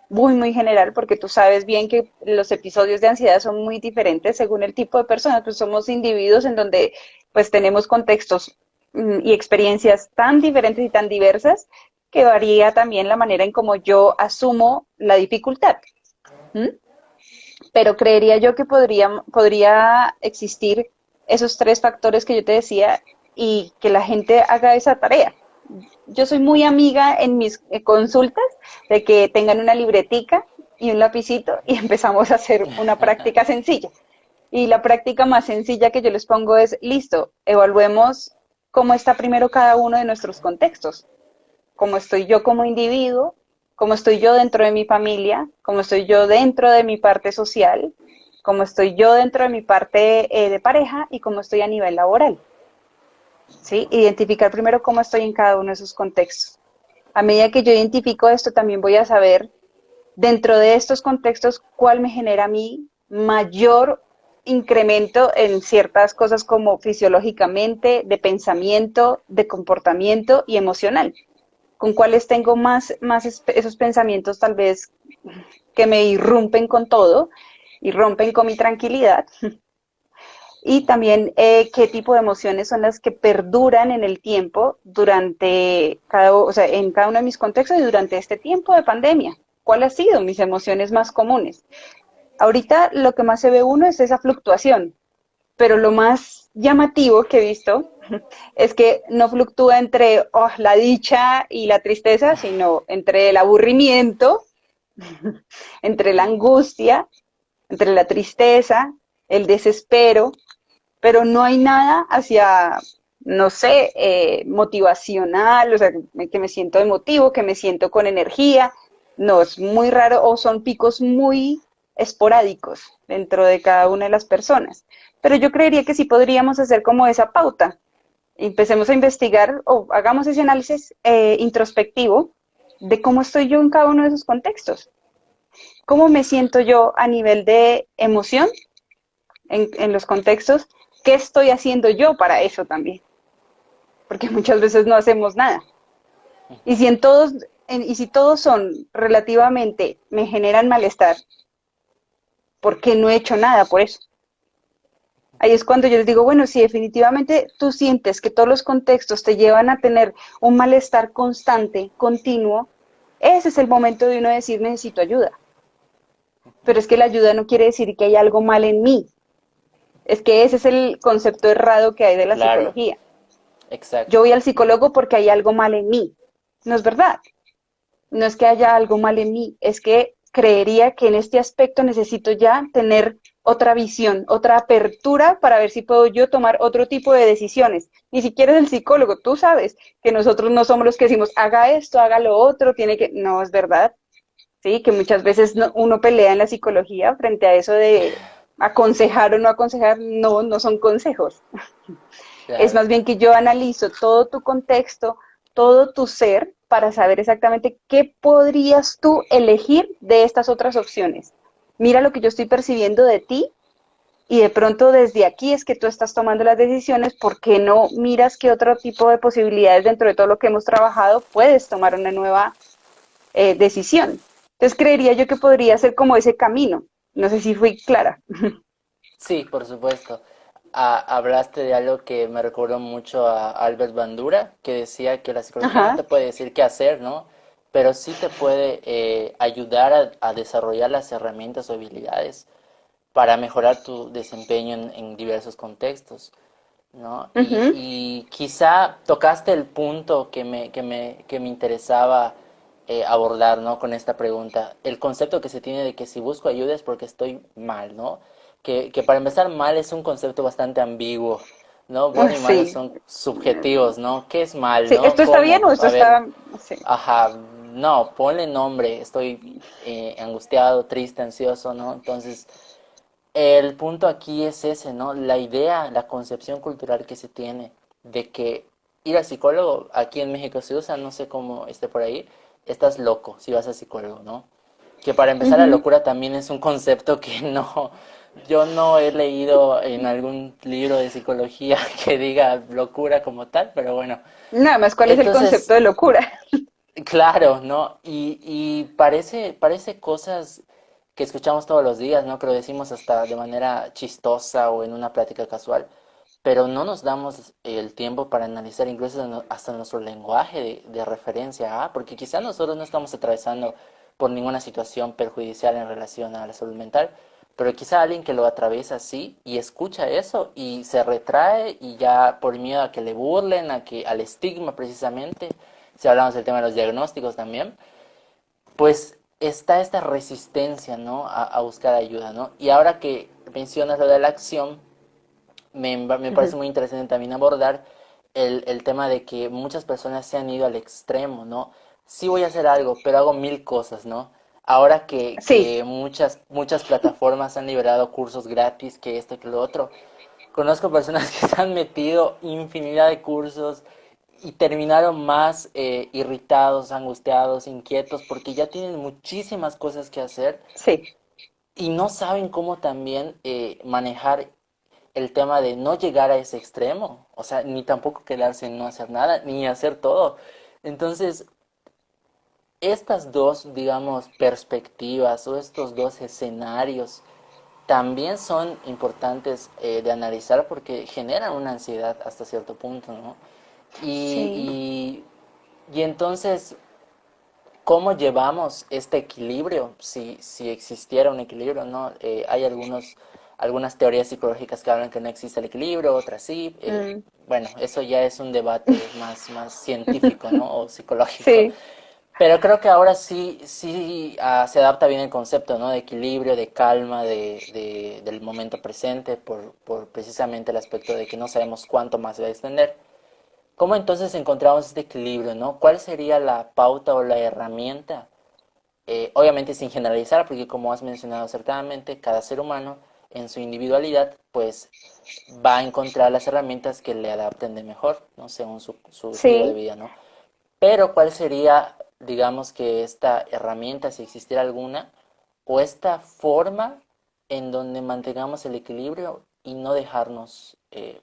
muy, muy general, porque tú sabes bien que los episodios de ansiedad son muy diferentes según el tipo de personas, pues somos individuos en donde pues tenemos contextos y experiencias tan diferentes y tan diversas que varía también la manera en cómo yo asumo la dificultad. ¿Mm? Pero creería yo que podría existir esos tres factores que yo te decía y que la gente haga esa tarea. Yo soy muy amiga en mis consultas de que tengan una libretica y un lapicito y empezamos a hacer una práctica sencilla. Y la práctica más sencilla que yo les pongo es, listo, evaluemos cómo está primero cada uno de nuestros contextos, cómo estoy yo como individuo, cómo estoy yo dentro de mi familia, cómo estoy yo dentro de mi parte social, cómo estoy yo dentro de mi parte de pareja y cómo estoy a nivel laboral. ¿Sí? Identificar primero cómo estoy en cada uno de esos contextos. A medida que yo identifico esto, también voy a saber dentro de estos contextos cuál me genera a mí mayor incremento en ciertas cosas como fisiológicamente, de pensamiento, de comportamiento y emocional. Con cuáles tengo más esos pensamientos tal vez que me irrumpen con todo y rompen con mi tranquilidad y también qué tipo de emociones son las que perduran en el tiempo durante o sea, en cada uno de mis contextos y durante este tiempo de pandemia. ¿Cuáles han sido mis emociones más comunes? Ahorita lo que más se ve uno es esa fluctuación, pero lo más llamativo que he visto es que no fluctúa entre la dicha y la tristeza, sino entre el aburrimiento, entre la angustia, entre la tristeza, el desespero, pero no hay nada hacia, no sé, motivacional, o sea, que me siento emotivo, que me siento con energía. No, es muy raro o son picos muy esporádicos dentro de cada una de las personas. Pero yo creería que sí podríamos hacer como esa pauta. Empecemos a investigar o hagamos ese análisis introspectivo de cómo estoy yo en cada uno de esos contextos. ¿Cómo me siento yo a nivel de emoción en los contextos? ¿Qué estoy haciendo yo para eso también? Porque muchas veces no hacemos nada. Y si y si todos son relativamente, me generan malestar, ¿por qué no he hecho nada por eso? Ahí es cuando yo les digo, bueno, si definitivamente tú sientes que todos los contextos te llevan a tener un malestar constante, continuo, ese es el momento de uno decir necesito ayuda. Pero es que la ayuda no quiere decir que hay algo mal en mí. Es que ese es el concepto errado que hay de la Claro, psicología. Yo exacto. voy al psicólogo porque hay algo mal en mí. No es verdad. No es que haya algo mal en mí, es que creería que en este aspecto necesito ya tener otra visión, otra apertura para ver si puedo yo tomar otro tipo de decisiones. Ni siquiera es el psicólogo, tú sabes que nosotros no somos los que decimos, haga esto, haga lo otro, tiene que, no es verdad, sí, que muchas veces uno pelea en la psicología frente a eso de aconsejar o no aconsejar, no, no son consejos. Es Claro. más bien que yo analizo todo tu contexto, todo tu ser, para saber exactamente qué podrías tú elegir de estas otras opciones. Mira lo que yo estoy percibiendo de ti y de pronto desde aquí es que tú estás tomando las decisiones, ¿por qué no miras qué otro tipo de posibilidades dentro de todo lo que hemos trabajado puedes tomar una nueva decisión? Entonces creería yo que podría ser como ese camino. No sé si fui clara. Sí, por supuesto. Hablaste de algo que me recordó mucho a Albert Bandura, que decía que la psicología no Ajá, te puede decir qué hacer, ¿no? Pero sí te puede ayudar a desarrollar las herramientas o habilidades para mejorar tu desempeño en diversos contextos, ¿no? uh-huh, Y quizá tocaste el punto que me interesaba abordar, ¿no? Con esta pregunta. El concepto que se tiene de que si busco ayuda es porque estoy mal, ¿no? Que para empezar, mal es un concepto bastante ambiguo, ¿no? Bueno y malo sí, son subjetivos, ¿no? ¿Qué es mal, sí, no? ¿esto está bien ¿Cómo? o esto A ver, está...? Sí. ajá, no, ponle nombre, estoy angustiado, triste, ansioso, ¿no? Entonces, el punto aquí es ese, ¿no? La idea, la concepción cultural que se tiene de que ir al psicólogo, aquí en México se usa, no sé cómo esté por ahí, estás loco si vas al psicólogo, ¿no? Que para empezar la Uh-huh. locura también es un concepto que no, yo no he leído en algún libro de psicología que diga locura como tal, pero bueno. Nada más, ¿cuál es el concepto Entonces, de locura? claro, ¿no? Y parece cosas que escuchamos todos los días, ¿no? Que lo decimos hasta de manera chistosa o en una plática casual, pero no nos damos el tiempo para analizar incluso hasta nuestro lenguaje de referencia, ¿ah? Porque quizá nosotros no estamos atravesando por ninguna situación perjudicial en relación a la salud mental, pero quizá alguien que lo atraviesa así y escucha eso y se retrae y ya por miedo a que le burlen, al estigma precisamente, si hablamos del tema de los diagnósticos también, pues está esta resistencia, ¿no? A buscar ayuda, ¿no? Y ahora que mencionas lo de la acción, me Uh-huh. parece muy interesante también abordar el tema de que muchas personas se han ido al extremo, ¿no? Sí voy a hacer algo, pero hago mil cosas, ¿no? Ahora Sí, que muchas plataformas han liberado cursos gratis, que esto, que lo otro, conozco personas que se han metido infinidad de cursos y terminaron más irritados, angustiados, inquietos, porque ya tienen muchísimas cosas que hacer sí, y no saben cómo también manejar el tema de no llegar a ese extremo, o sea, ni tampoco quedarse en no hacer nada, ni hacer todo. Entonces, estas dos, digamos, perspectivas o estos dos escenarios también son importantes de analizar porque generan una ansiedad hasta cierto punto, ¿no? sí, Y, y entonces, ¿cómo llevamos este equilibrio? Si existiera un equilibrio, ¿no? Hay algunas teorías psicológicas que hablan que no existe el equilibrio, otras sí. mm, Bueno, eso ya es un debate más científico, ¿no? O psicológico. sí, Pero creo que ahora sí se adapta bien el concepto, ¿no? De equilibrio, de calma, del momento presente, por precisamente el aspecto de que no sabemos cuánto más se va a extender. ¿Cómo entonces encontramos este equilibrio, no? ¿Cuál sería la pauta o la herramienta? Obviamente sin generalizar, porque como has mencionado acertadamente, cada ser humano en su individualidad, pues va a encontrar las herramientas que le adapten de mejor, ¿no? Según su estilo de sí. vida, ¿no? Pero ¿cuál sería, digamos que esta herramienta, si existiera alguna, o esta forma en donde mantengamos el equilibrio y no dejarnos,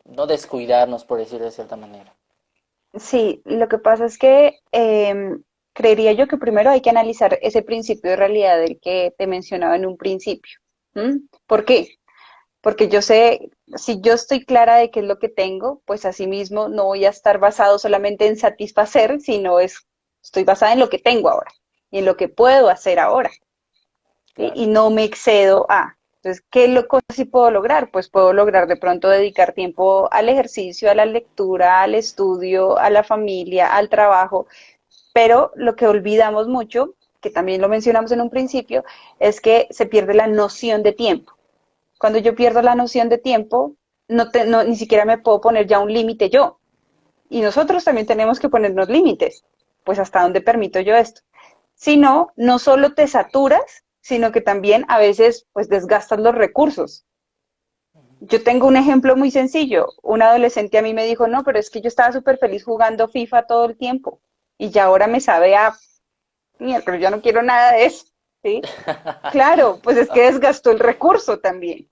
no descuidarnos, por decirlo de cierta manera? Sí, lo que pasa es que creería yo que primero hay que analizar ese principio de realidad del que te mencionaba en un principio. ¿Mm? ¿Por qué? Porque yo sé, si yo estoy clara de qué es lo que tengo, pues asimismo no voy a estar basado solamente en satisfacer, sino estoy basada en lo que tengo ahora y en lo que puedo hacer ahora. ¿Sí? Claro, Y no me excedo a. Entonces, cosa sí puedo lograr? Pues puedo lograr de pronto dedicar tiempo al ejercicio, a la lectura, al estudio, a la familia, al trabajo, pero lo que olvidamos mucho, que también lo mencionamos en un principio, es que se pierde la noción de tiempo. Cuando yo pierdo la noción de tiempo, ni siquiera me puedo poner ya un límite yo. Y nosotros también tenemos que ponernos límites. Pues hasta dónde permito yo esto. Si no, no solo te saturas, sino que también a veces pues desgastas los recursos. Yo tengo un ejemplo muy sencillo. Un adolescente a mí me dijo, no, pero es que yo estaba súper feliz jugando FIFA todo el tiempo y ya ahora me sabe a mierda, pero yo no quiero nada de eso, ¿sí? Claro, pues es que desgastó el recurso también. Te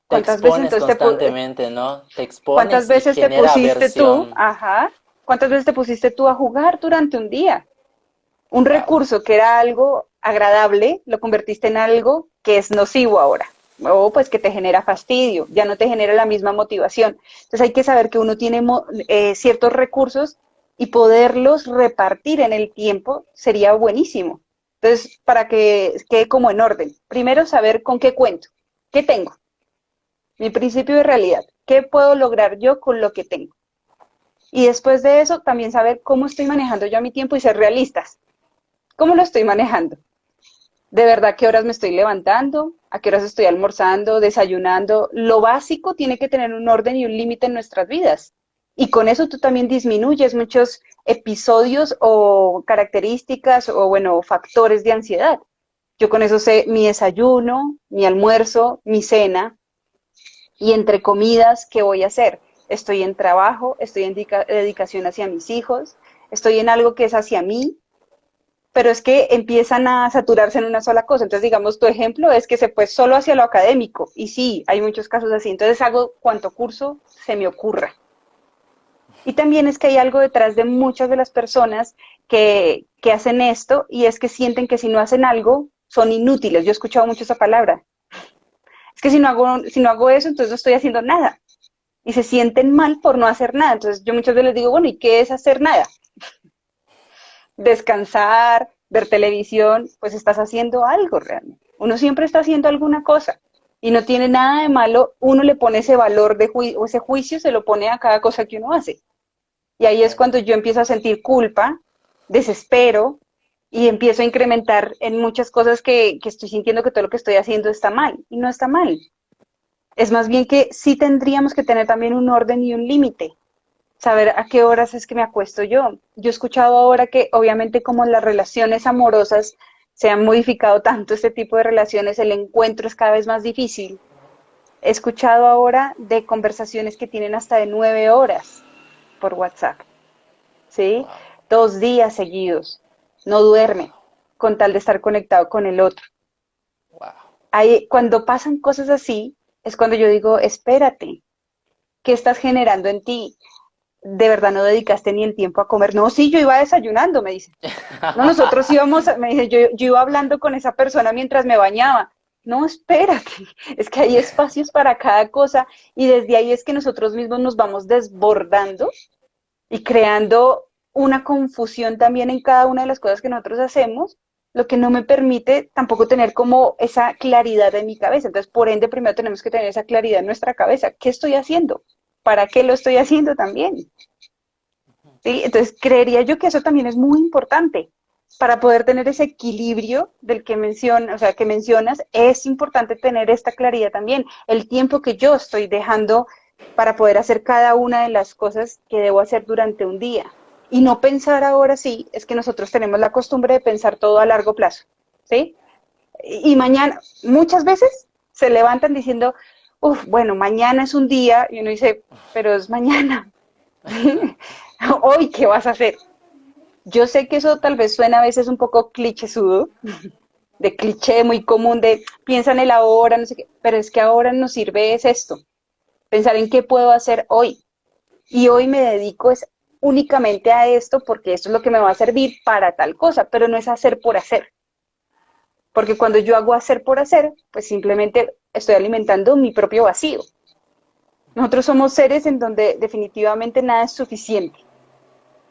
¿Cuántas veces expones entonces constantemente, ¿no? Te cuántas expones y veces te genera pusiste tú, aversión. ajá, cuántas veces te pusiste tú a jugar durante un día? Un Wow. recurso que era algo agradable, lo convertiste en algo que es nocivo ahora. O pues que te genera fastidio, ya no te genera la misma motivación. Entonces hay que saber que uno tiene ciertos recursos y poderlos repartir en el tiempo sería buenísimo. Entonces, para que quede como en orden. Primero, saber con qué cuento, qué tengo, mi principio de realidad, qué puedo lograr yo con lo que tengo. Y después de eso, también saber cómo estoy manejando yo mi tiempo y ser realistas. ¿Cómo lo estoy manejando? ¿De verdad qué horas me estoy levantando? ¿A qué horas estoy almorzando, desayunando? Lo básico tiene que tener un orden y un límite en nuestras vidas. Y con eso tú también disminuyes muchos episodios o características o, bueno, factores de ansiedad. Yo con eso sé mi desayuno, mi almuerzo, mi cena y entre comidas, ¿qué voy a hacer? Estoy en trabajo, estoy en dedicación hacia mis hijos, estoy en algo que es hacia mí, pero es que empiezan a saturarse en una sola cosa. Entonces, digamos, tu ejemplo es que se fue solo hacia lo académico. Y sí, hay muchos casos así. Entonces hago cuanto curso se me ocurra. Y también es que hay algo detrás de muchas de las personas que hacen esto y es que sienten que si no hacen algo son inútiles. Yo he escuchado mucho esa palabra. Es que si no hago eso, entonces no estoy haciendo nada. Y se sienten mal por no hacer nada. Entonces yo muchas veces les digo, bueno, ¿y qué es hacer nada? Descansar, ver televisión, pues estás haciendo algo realmente. Uno siempre está haciendo alguna cosa y no tiene nada de malo, uno le pone ese valor de juicio, o ese juicio se lo pone a cada cosa que uno hace. Y ahí es Claro. cuando yo empiezo a sentir culpa, desespero y empiezo a incrementar en muchas cosas que estoy sintiendo que todo lo que estoy haciendo está mal y no está mal. Es más bien que sí tendríamos que tener también un orden y un límite, saber a qué horas es que me acuesto yo. Yo he escuchado ahora que obviamente como las relaciones amorosas se han modificado tanto este tipo de relaciones, el encuentro es cada vez más difícil. He escuchado ahora de conversaciones que tienen hasta de 9 horas por WhatsApp, ¿sí? Wow. 2 días seguidos, no duermen Wow. con tal de estar conectado con el otro. Wow. Ahí, cuando pasan cosas así, es cuando yo digo, espérate, ¿qué estás generando en ti? ¿De verdad no dedicaste ni el tiempo a comer? No, sí, yo iba desayunando, me dice. No, nosotros íbamos, me dice, yo iba hablando con esa persona mientras me bañaba. No, espérate, es que hay espacios para cada cosa y desde ahí es que nosotros mismos nos vamos desbordando y creando una confusión también en cada una de las cosas que nosotros hacemos, lo que no me permite tampoco tener como esa claridad en mi cabeza. Entonces, por ende, primero tenemos que tener esa claridad en nuestra cabeza. ¿Qué estoy haciendo? ¿Para qué lo estoy haciendo también? ¿Sí? Entonces, creería yo que eso también es muy importante. Para poder tener ese equilibrio del que mencionas, o sea, que mencionas, es importante tener esta claridad también. El tiempo que yo estoy dejando para poder hacer cada una de las cosas que debo hacer durante un día. Y no pensar ahora sí, es que nosotros tenemos la costumbre de pensar todo a largo plazo, ¿sí? Y mañana, muchas veces se levantan diciendo, uff, bueno, mañana es un día, y uno dice, pero es mañana. Hoy, ¿qué vas a hacer? Yo sé que eso tal vez suena a veces un poco clichésudo, de cliché muy común de piensa en el ahora, no sé qué, pero es que ahora nos sirve es esto, pensar en qué puedo hacer hoy. Y hoy me dedico es únicamente a esto porque esto es lo que me va a servir para tal cosa, pero no es hacer por hacer. Porque cuando yo hago hacer por hacer, pues simplemente estoy alimentando mi propio vacío. Nosotros somos seres en donde definitivamente nada es suficiente,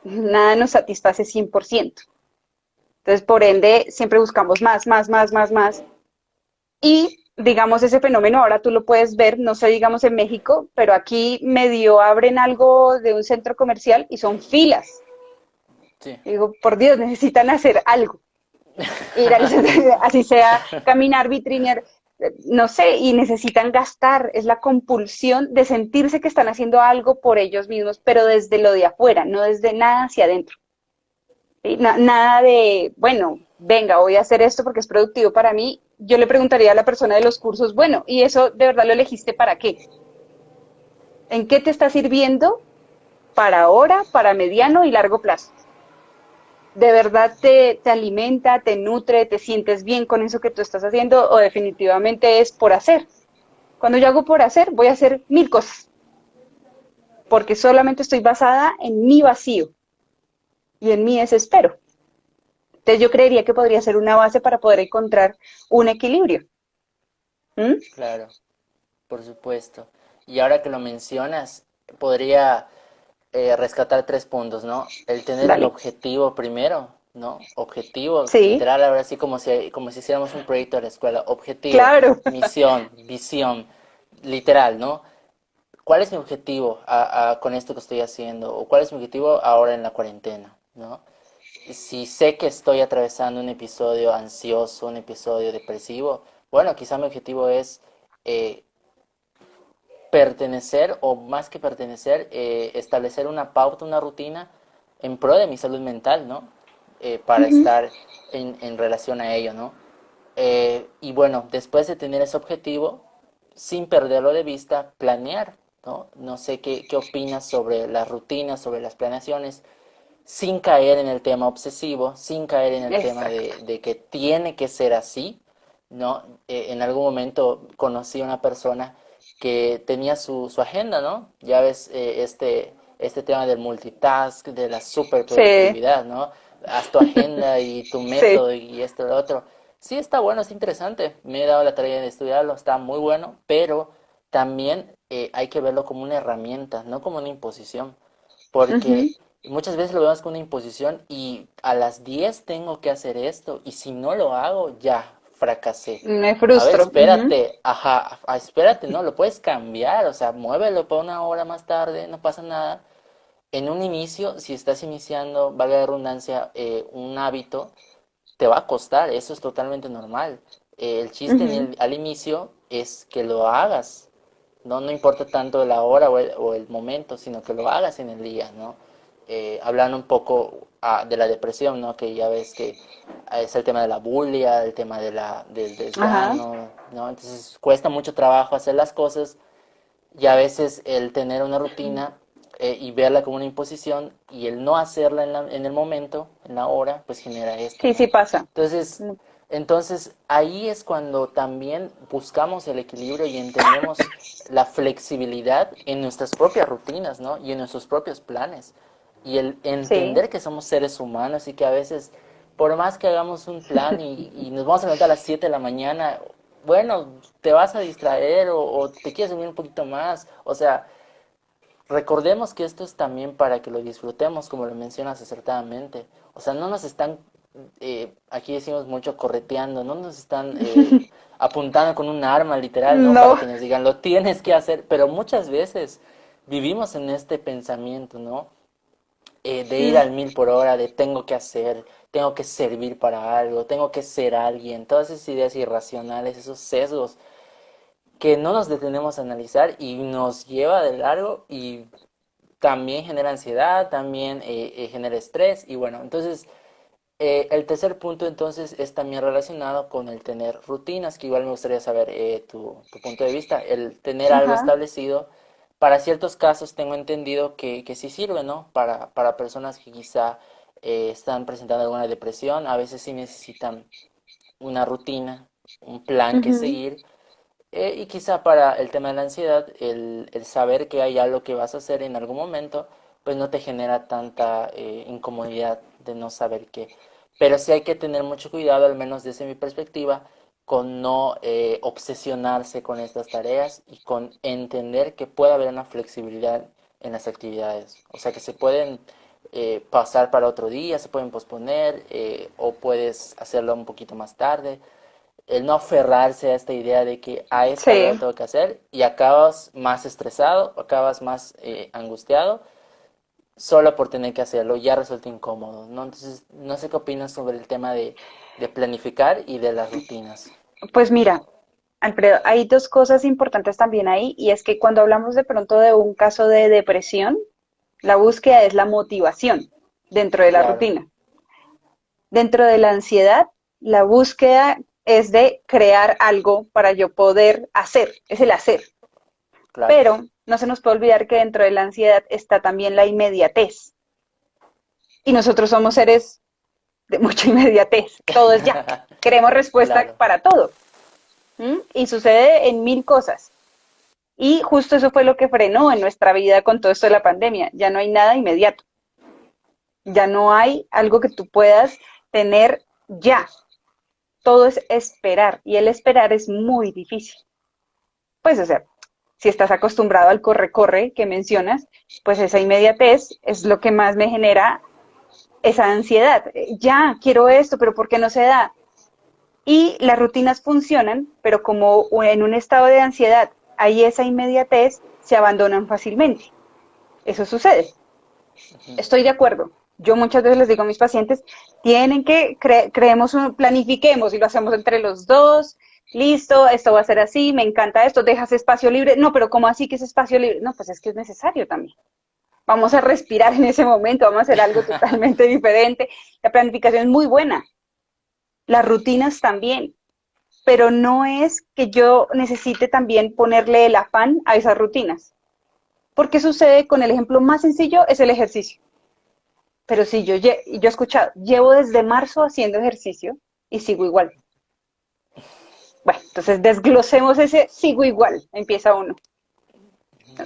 nada nos satisface 100%. Entonces, por ende, siempre buscamos más, más, más, más, más. Y, digamos, ese fenómeno ahora tú lo puedes ver, no sé, digamos, en México, pero aquí medio abren algo de un centro comercial y son filas. Sí. Y digo, por Dios, necesitan hacer algo. Ir al centro, así sea, caminar, vitrinear. no sé, y necesitan gastar, es la compulsión de sentirse que están haciendo algo por ellos mismos, pero desde lo de afuera, no desde nada hacia adentro. ¿Sí? Nada de, bueno, venga, voy a hacer esto porque es productivo para mí. Yo le preguntaría a la persona de los cursos, bueno, ¿y eso de verdad lo elegiste para qué? ¿En qué te está sirviendo para ahora, para mediano y largo plazo? ¿De verdad te alimenta, te nutre, te sientes bien con eso que tú estás haciendo o definitivamente es por hacer? Cuando yo hago por hacer, voy a hacer mil cosas, porque solamente estoy basada en mi vacío y en mi desespero. Entonces yo creería que podría ser una base para poder encontrar un equilibrio. ¿Mm? Claro, por supuesto. Y ahora que lo mencionas, podría rescatar 3 puntos, ¿no? El tener el Dale. objetivo primero, ¿no? Objetivo, Sí, literal, ahora sí como si hiciéramos un proyecto de la escuela. Objetivo, claro. misión, visión, literal, ¿no? ¿Cuál es mi objetivo con esto que estoy haciendo? ¿O cuál es mi objetivo ahora en la cuarentena? ¿No? Si sé que estoy atravesando un episodio ansioso, un episodio depresivo, bueno, quizá mi objetivo es eh, pertenecer o más que pertenecer, establecer una pauta, una rutina en pro de mi salud mental, ¿no? Para Ujú. estar en relación a ello, ¿no? Y bueno, después de tener ese objetivo, sin perderlo de vista, planear, ¿no? No sé qué opinas sobre las rutinas, sobre las planeaciones, sin caer en el tema obsesivo, sin caer en el tema Exacto. de que tiene que ser así, ¿no? En algún momento conocí a una persona que tenía su agenda, ¿no? Ya ves, este tema del multitask, de la Sí, superproductividad, ¿no? Haz tu agenda y tu sí. método y esto y lo otro. Sí, está bueno, es interesante. Me he dado la tarea de estudiarlo, está muy bueno, pero también hay que verlo como una herramienta, no como una imposición. Porque Ujú. muchas veces lo vemos como una imposición y a las 10 tengo que hacer esto y si no lo hago, ya fracasé. Me A ver, frustro. Ujú. espérate, ajá, espérate, no, lo puedes cambiar, o sea, muévelo para una hora más tarde, no pasa nada. En un inicio, si estás iniciando, valga la redundancia, un hábito, te va a costar, eso es totalmente normal. El chiste Ujú. al inicio es que lo hagas, no importa tanto la hora o el momento, sino que lo hagas en el día, ¿no? Hablando un poco de la depresión, ¿no? Que ya ves que es el tema de la bulia, el tema del Ajá. desgano, ¿no? Entonces cuesta mucho trabajo hacer las cosas y a veces el tener una rutina y verla como una imposición y el no hacerla en el momento, en la hora, pues genera esto, Sí, sí ¿no? pasa. Entonces, entonces ahí es cuando también buscamos el equilibrio y entendemos la flexibilidad en nuestras propias rutinas, ¿no? Y en nuestros propios planes. Y el Sí. entender que somos seres humanos y que a veces, por más que hagamos un plan y nos vamos a levantar a las 7 de la mañana, bueno, te vas a distraer o te quieres dormir un poquito más. O sea, recordemos que esto es también para que lo disfrutemos, como lo mencionas acertadamente. O sea, no nos están, aquí decimos mucho correteando, no nos están apuntando con un arma literal, ¿no? Para No. que nos digan, lo tienes que hacer. Pero muchas veces vivimos en este pensamiento, ¿no? De ir Mm. al 1000 por hora, de tengo que hacer, tengo que servir para algo, tengo que ser alguien. Todas esas ideas irracionales, esos sesgos que no nos detenemos a analizar y nos lleva de largo y también genera ansiedad, también genera estrés y bueno, entonces el tercer punto entonces es también relacionado con el tener rutinas, que igual me gustaría saber tu punto de vista, el tener algo Ajá. establecido. Para ciertos casos tengo entendido que sí sirve, ¿no? Para personas que quizá están presentando alguna depresión, a veces sí necesitan una rutina, un plan que Ujú. seguir y quizá para el tema de la ansiedad, el saber que hay algo que vas a hacer en algún momento, pues no te genera tanta incomodidad de no saber qué. Pero sí hay que tener mucho cuidado, al menos desde mi perspectiva, con no obsesionarse con estas tareas y con entender que puede haber una flexibilidad en las actividades. O sea, que se pueden pasar para otro día, se pueden posponer o puedes hacerlo un poquito más tarde el no aferrarse a esta idea de que a esta hora lo Sí. tengo que hacer y acabas más estresado, acabas más angustiado solo por tener que hacerlo, ya resulta incómodo, ¿no? Entonces, no sé qué opinas sobre el tema de planificar y de las rutinas. Pues mira, Alfredo, hay dos cosas importantes también ahí, y es que cuando hablamos de pronto de un caso de depresión, la búsqueda es la motivación dentro de la Claro, rutina. Dentro de la ansiedad, la búsqueda es de crear algo para yo poder hacer, es el hacer. claro. Pero no se nos puede olvidar que dentro de la ansiedad está también la inmediatez. Y nosotros somos seres de mucha inmediatez. Todo es ya. Queremos respuesta Claro. para todo. ¿Mm? Y sucede en mil cosas. Y justo eso fue lo que frenó en nuestra vida con todo esto de la pandemia. Ya no hay nada inmediato. Ya no hay algo que tú puedas tener ya. Todo es esperar. Y el esperar es muy difícil. Pues, o sea, si estás acostumbrado al corre-corre que mencionas, pues esa inmediatez es lo que más me genera esa ansiedad. Ya, quiero esto, pero ¿por qué no se da? Y las rutinas funcionan, pero como en un estado de ansiedad hay esa inmediatez, se abandonan fácilmente. Eso sucede. Ujú. Estoy de acuerdo. Yo muchas veces les digo a mis pacientes, tienen que, creemos, planifiquemos y lo hacemos entre los dos, listo, esto va a ser así, me encanta esto, dejas espacio libre. No, pero ¿cómo así que es espacio libre? No, pues es que es necesario también. Vamos a respirar en ese momento, vamos a hacer algo totalmente diferente. La planificación es muy buena, las rutinas también, pero no es que yo necesite también ponerle el afán a esas rutinas. Porque sucede con el ejemplo más sencillo, es el ejercicio. Pero si yo he escuchado, llevo desde marzo haciendo ejercicio y sigo igual. Bueno, entonces desglosemos ese sigo igual, empieza uno.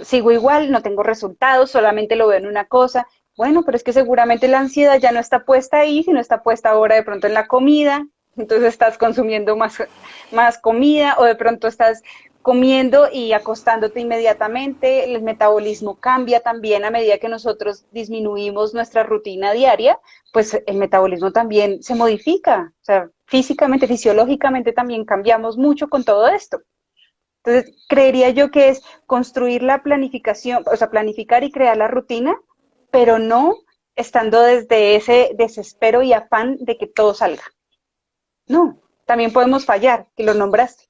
Sigo igual, no tengo resultados, solamente lo veo en una cosa. Bueno, pero es que seguramente la ansiedad ya no está puesta ahí, sino está puesta ahora de pronto en la comida. Entonces estás consumiendo más comida o de pronto estás comiendo y acostándote inmediatamente. El metabolismo cambia también a medida que nosotros disminuimos nuestra rutina diaria, pues el metabolismo también se modifica. O sea, físicamente, fisiológicamente también cambiamos mucho con todo esto. Entonces, creería yo que es construir la planificación, o sea, planificar y crear la rutina, pero no estando desde ese desespero y afán de que todo salga. No, también podemos fallar, que lo nombraste.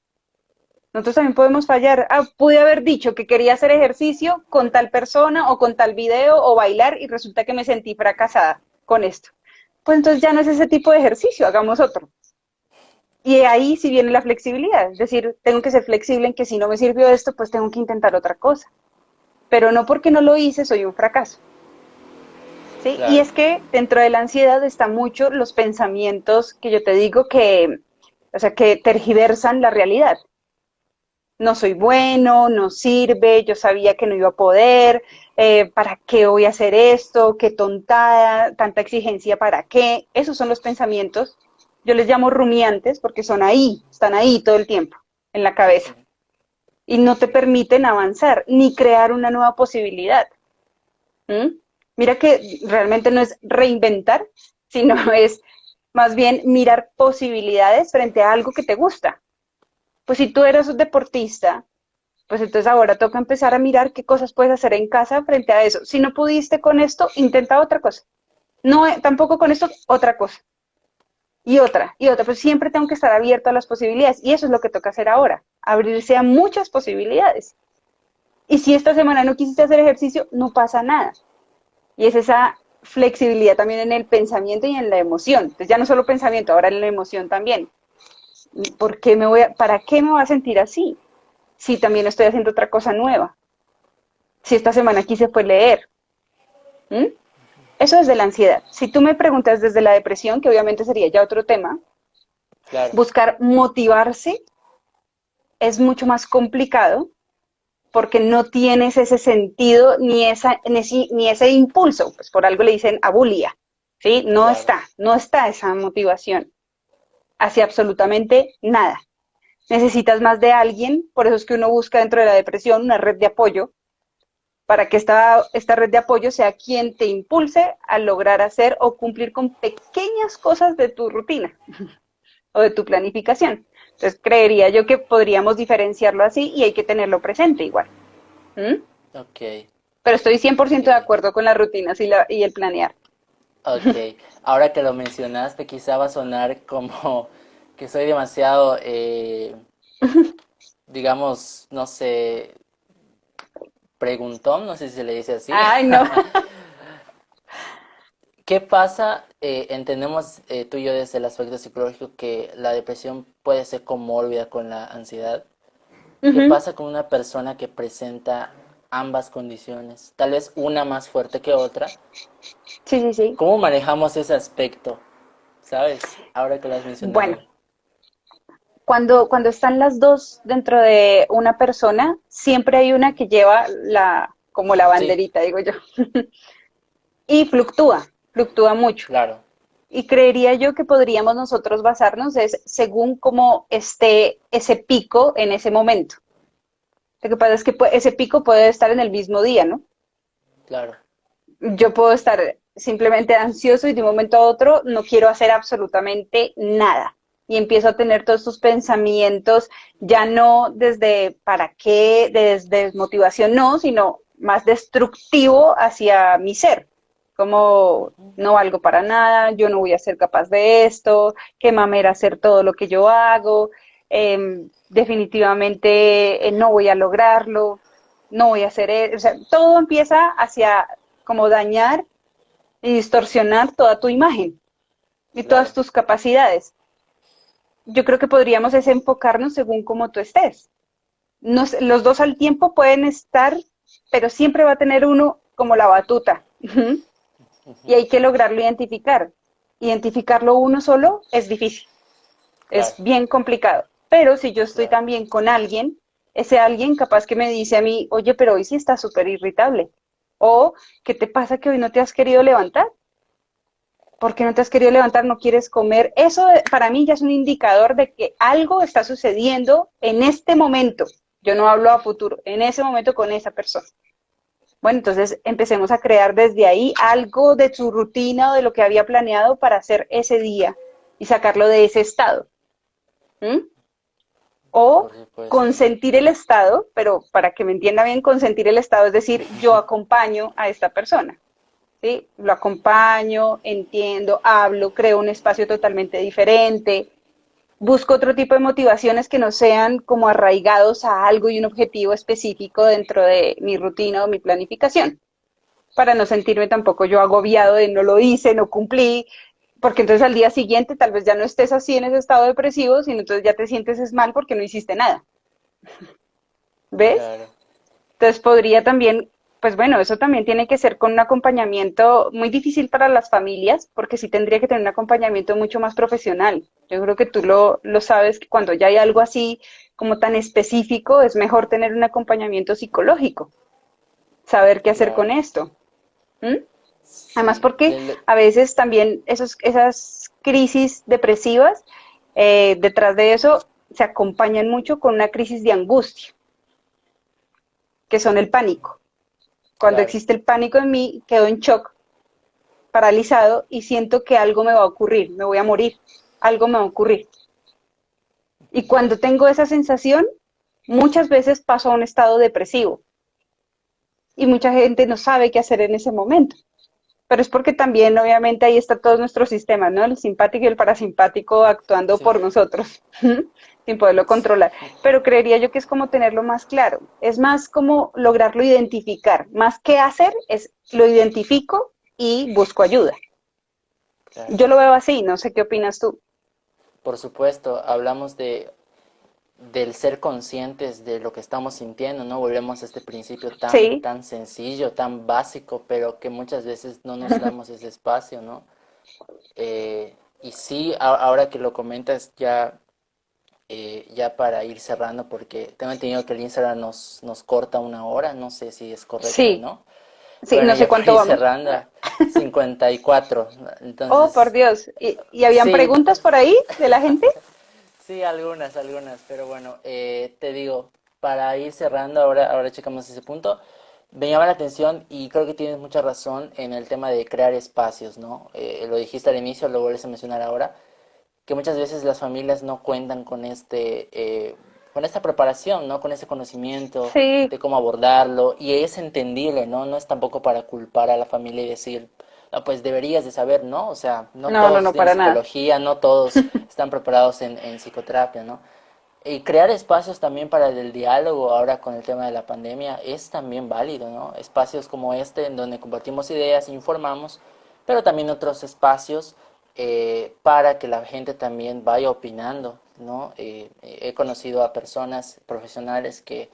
Nosotros también podemos fallar. Ah, pude haber dicho que quería hacer ejercicio con tal persona o con tal video o bailar y resulta que me sentí fracasada con esto. Pues entonces ya no es ese tipo de ejercicio, hagamos otro. Y ahí sí viene la flexibilidad, es decir, tengo que ser flexible en que si no me sirvió esto, pues tengo que intentar otra cosa. Pero no porque no lo hice soy un fracaso. ¿Sí? Y Claro. es que dentro de la ansiedad está mucho los pensamientos que yo te digo que, o sea, que tergiversan la realidad. No soy bueno, no sirve, yo sabía que no iba a poder, ¿para qué voy a hacer esto? Qué tontada, tanta exigencia, ¿para qué? Esos son los pensamientos. Yo les llamo rumiantes porque son ahí, están ahí todo el tiempo, en la cabeza. Ujú. Y no te permiten avanzar ni crear una nueva posibilidad. ¿Mm? Mira que realmente no es reinventar, sino es más bien mirar posibilidades frente a algo que te gusta. Pues si tú eres un deportista, pues entonces ahora toca empezar a mirar qué cosas puedes hacer en casa frente a eso. Si no pudiste con esto, intenta otra cosa. No, tampoco con esto, otra cosa. Y otra, pues siempre tengo que estar abierto a las posibilidades. Y eso es lo que toca hacer ahora, abrirse a muchas posibilidades. Y si esta semana no quisiste hacer ejercicio, no pasa nada. Y es esa flexibilidad también en el pensamiento y en la emoción. Entonces ya no solo pensamiento, ahora en la emoción también. ¿Para qué me voy a sentir así? Si también estoy haciendo otra cosa nueva. Si esta semana quise fue leer. ¿Mm? Eso es de la ansiedad. Si tú me preguntas desde la depresión, que obviamente sería ya otro tema, Claro. buscar motivarse es mucho más complicado porque no tienes ese sentido ni ese impulso, pues por algo le dicen abulia, ¿sí? Claro. No está esa motivación hacia absolutamente nada. Necesitas más de alguien, por eso es que uno busca dentro de la depresión una red de apoyo, para que esta red de apoyo sea quien te impulse a lograr hacer o cumplir con pequeñas cosas de tu rutina o de tu planificación. Entonces, creería yo que podríamos diferenciarlo así y hay que tenerlo presente igual. ¿Mm? Ok. Pero estoy 100% de Ok. acuerdo con las rutinas y el planear. Ok. Ahora que lo mencionaste, quizá va a sonar como que soy demasiado digamos, no sé, preguntón, no sé si se le dice así. Ay, no. ¿Qué pasa? Entendemos tú y yo desde el aspecto psicológico que la depresión puede ser comórbida con la ansiedad. ¿Qué Ujú. pasa con una persona que presenta ambas condiciones? Tal vez una más fuerte que otra. Sí, sí, sí. ¿Cómo manejamos ese aspecto? ¿Sabes? Ahora que lo has Bueno, mencionado. cuando están las dos dentro de una persona, siempre hay una que lleva como la Sí, banderita, digo yo. Y fluctúa mucho. claro, Y creería yo que podríamos nosotros basarnos es según cómo esté ese pico en ese momento. Lo que pasa es que ese pico puede estar en el mismo día, ¿no? claro, Yo puedo estar simplemente ansioso y de un momento a otro no quiero hacer absolutamente nada. Y empiezo a tener todos estos pensamientos, ya no desde para qué, desde desmotivación, no, sino más destructivo hacia mi ser. Como no valgo para nada, yo no voy a ser capaz de esto, qué mamera hacer todo lo que yo hago, definitivamente no voy a lograrlo, no voy a hacer eso. O sea, todo empieza hacia como dañar y distorsionar toda tu imagen y todas claro. tus capacidades. Yo creo que podríamos es enfocarnos según cómo tú estés. Los dos al tiempo pueden estar, pero siempre va a tener uno como la batuta. Y Ujú, hay que lograrlo identificar. Identificarlo uno solo es difícil, es claro, bien complicado. Pero si yo estoy claro. también con alguien, ese alguien capaz que me dice a mí, oye, pero hoy sí estás súper irritable. O, ¿qué te pasa que hoy no te has querido levantar? ¿Por qué no te has querido levantar? ¿No quieres comer? Eso para mí ya es un indicador de que algo está sucediendo en este momento. Yo no hablo a futuro, en ese momento con esa persona. Bueno, entonces empecemos a crear desde ahí algo de su rutina o de lo que había planeado para hacer ese día y sacarlo de ese estado. ¿Mm? O Por supuesto. consentir el estado, pero para que me entienda bien, consentir el estado es decir, yo acompaño a esta persona. ¿Sí? Lo acompaño, entiendo, hablo, creo un espacio totalmente diferente, busco otro tipo de motivaciones que no sean como arraigados a algo y un objetivo específico dentro de mi rutina o mi planificación, para no sentirme tampoco yo agobiado de no lo hice, no cumplí, porque entonces al día siguiente tal vez ya no estés así en ese estado depresivo, sino entonces ya te sientes es mal porque no hiciste nada, ¿ves? Claro. Entonces podría también, pues bueno, eso también tiene que ser con un acompañamiento muy difícil para las familias, porque sí tendría que tener un acompañamiento mucho más profesional. Yo creo que tú lo sabes, que cuando ya hay algo así como tan específico, es mejor tener un acompañamiento psicológico, saber qué hacer con Claro. esto. ¿Mm? Además, Sí. porque a veces también esas crisis depresivas, detrás de eso, se acompañan mucho con una crisis de angustia, que son el pánico. Cuando Claro. existe el pánico en mí, quedo en shock, paralizado y siento que algo me va a ocurrir, me voy a morir, algo me va a ocurrir. Y cuando tengo esa sensación, muchas veces paso a un estado depresivo y mucha gente no sabe qué hacer en ese momento. Pero es porque también, obviamente, ahí está todo nuestro sistema, ¿no? El simpático y el parasimpático actuando Sí. por nosotros, sin poderlo controlar. Pero creería yo que es como tenerlo más claro. Es más como lograrlo identificar. Más que hacer, es lo identifico y busco ayuda. Claro. Yo lo veo así, no sé qué opinas tú. Por supuesto, hablamos del ser conscientes de lo que estamos sintiendo, ¿no? Volvemos a este principio Sí, tan sencillo, tan básico, pero que muchas veces no nos damos ese espacio, ¿no? Y sí, ahora que lo comentas, ya para ir cerrando, porque tengo entendido que el Instagram nos corta 1 hora, no sé si es correcto o sí, no. sí, Bueno, no sé ya para cuánto ir vamos. cerrando, 54. Oh, por Entonces, Dios. ¿Y habían sí, preguntas por ahí de la gente? sí, algunas, pero bueno, te digo, para ir cerrando, ahora checamos ese punto. Me llama la atención y creo que tienes mucha razón en el tema de crear espacios, ¿no? Lo dijiste al inicio, lo vuelves a mencionar ahora, que muchas veces las familias no cuentan con esta preparación, ¿no? Con ese conocimiento Sí, de cómo abordarlo y es entendible, ¿no? No es tampoco para culpar a la familia y decir, no, pues deberías de saber, ¿no? O sea, no no, no, todos no, tienen para nada. psicología, no todos están preparados en psicoterapia, ¿no? Y crear espacios también para el diálogo ahora con el tema de la pandemia es también válido, ¿no? Espacios como este en donde compartimos ideas, informamos, pero también otros espacios para que la gente también vaya opinando, ¿no? He conocido a personas profesionales que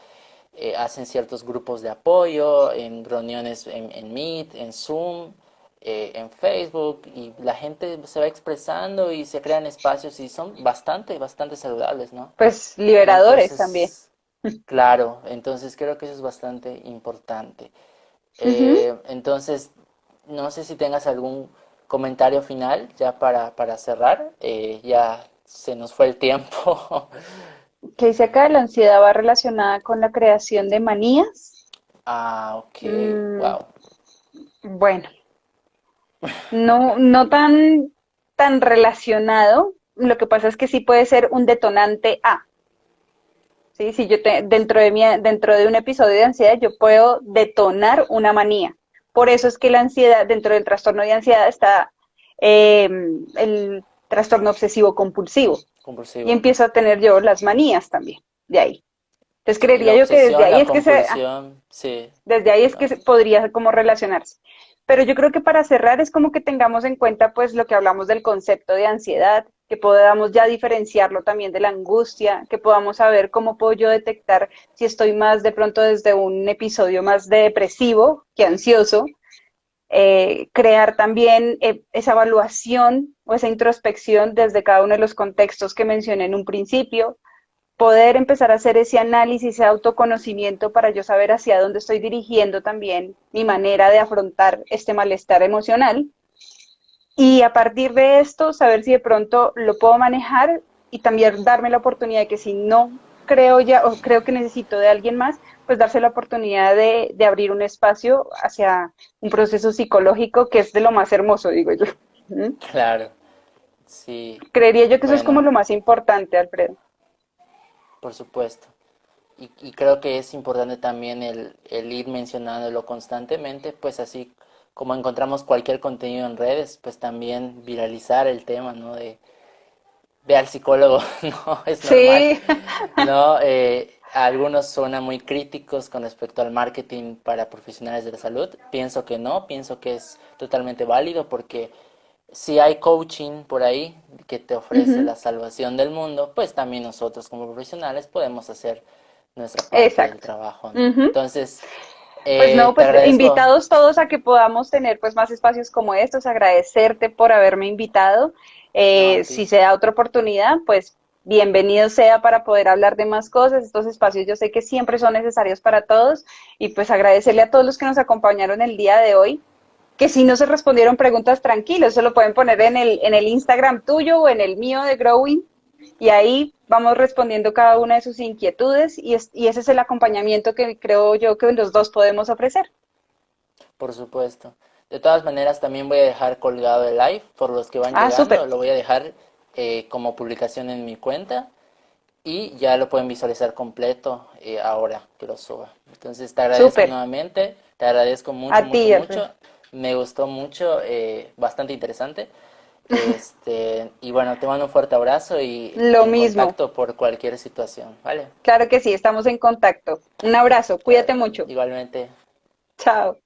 hacen ciertos grupos de apoyo, en reuniones en Meet, en Zoom, en Facebook, y la gente se va expresando y se crean espacios y son bastante saludables, ¿no? Pues liberadores también. Entonces, claro, entonces creo que eso es bastante importante. Ujú. Entonces, no sé si tengas algún comentario final ya para cerrar. Ya se nos fue el tiempo. Que dice acá, la ansiedad va relacionada con la creación de manías. Ah, ok, Mm, wow. bueno, no tan relacionado. Lo que pasa es que sí puede ser un detonante A. ¿Sí? Si dentro de un episodio de ansiedad, yo puedo detonar una manía. Por eso es que la ansiedad, dentro del trastorno de ansiedad, está eh, el trastorno obsesivo compulsivo. Y Compulsivo. empiezo a tener yo las manías también, de ahí. Entonces Sí, la creería yo que obsesión, la compulsión, sí. desde ahí es que No, podría como relacionarse. Pero yo creo que para cerrar es como que tengamos en cuenta pues lo que hablamos del concepto de ansiedad, que podamos ya diferenciarlo también de la angustia, que podamos saber cómo puedo yo detectar si estoy más de pronto desde un episodio más de depresivo que ansioso, crear también esa evaluación o esa introspección desde cada uno de los contextos que mencioné en un principio, poder empezar a hacer ese análisis, ese autoconocimiento para yo saber hacia dónde estoy dirigiendo también mi manera de afrontar este malestar emocional. Y a partir de esto, saber si de pronto lo puedo manejar y también darme la oportunidad de que si no creo ya o creo que necesito de alguien más, pues darse la oportunidad de abrir un espacio hacia un proceso psicológico que es de lo más hermoso, digo yo. ¿Mm? claro, sí. Creería yo que eso es como Bueno, lo más importante, Alfredo. por supuesto. Y creo que es importante también el ir mencionándolo constantemente, pues así como encontramos cualquier contenido en redes, pues también viralizar el tema, ¿no? De ve al psicólogo, no, es normal. Sí, No, algunos suenan muy críticos con respecto al marketing para profesionales de la salud. Pienso que no, pienso que es totalmente válido porque si hay coaching por ahí que te ofrece uh-huh. la salvación del mundo, pues también nosotros como profesionales podemos hacer nuestra parte del Exacto. trabajo, ¿no? Uh-huh. Entonces, Pues no, te pues agradezco. invitados todos a que podamos tener pues más espacios como estos, agradecerte por haberme invitado. No, a ti. Si se da otra oportunidad, pues bienvenido sea para poder hablar de más cosas. Estos espacios yo sé que siempre son necesarios para todos y pues agradecerle a todos los que nos acompañaron el día de hoy, que si no se respondieron preguntas tranquilos, se lo pueden poner en el Instagram tuyo o en el mío de Growing y ahí vamos respondiendo cada una de sus inquietudes y ese es el acompañamiento que creo yo que los dos podemos ofrecer. Por supuesto. De todas maneras, también voy a dejar colgado el live por los que van Ah, llegando. súper, Lo voy a dejar como publicación en mi cuenta y ya lo pueden visualizar completo ahora que lo suba. Entonces, te agradezco súper. nuevamente. Te agradezco A mucho, ti, mucho, Alfredo. mucho. Me gustó mucho, bastante interesante. Y bueno, te mando un fuerte abrazo y Lo en mismo. contacto por cualquier situación, ¿vale? Claro que sí, estamos en contacto. Un abrazo, Claro, cuídate mucho. igualmente. Chao.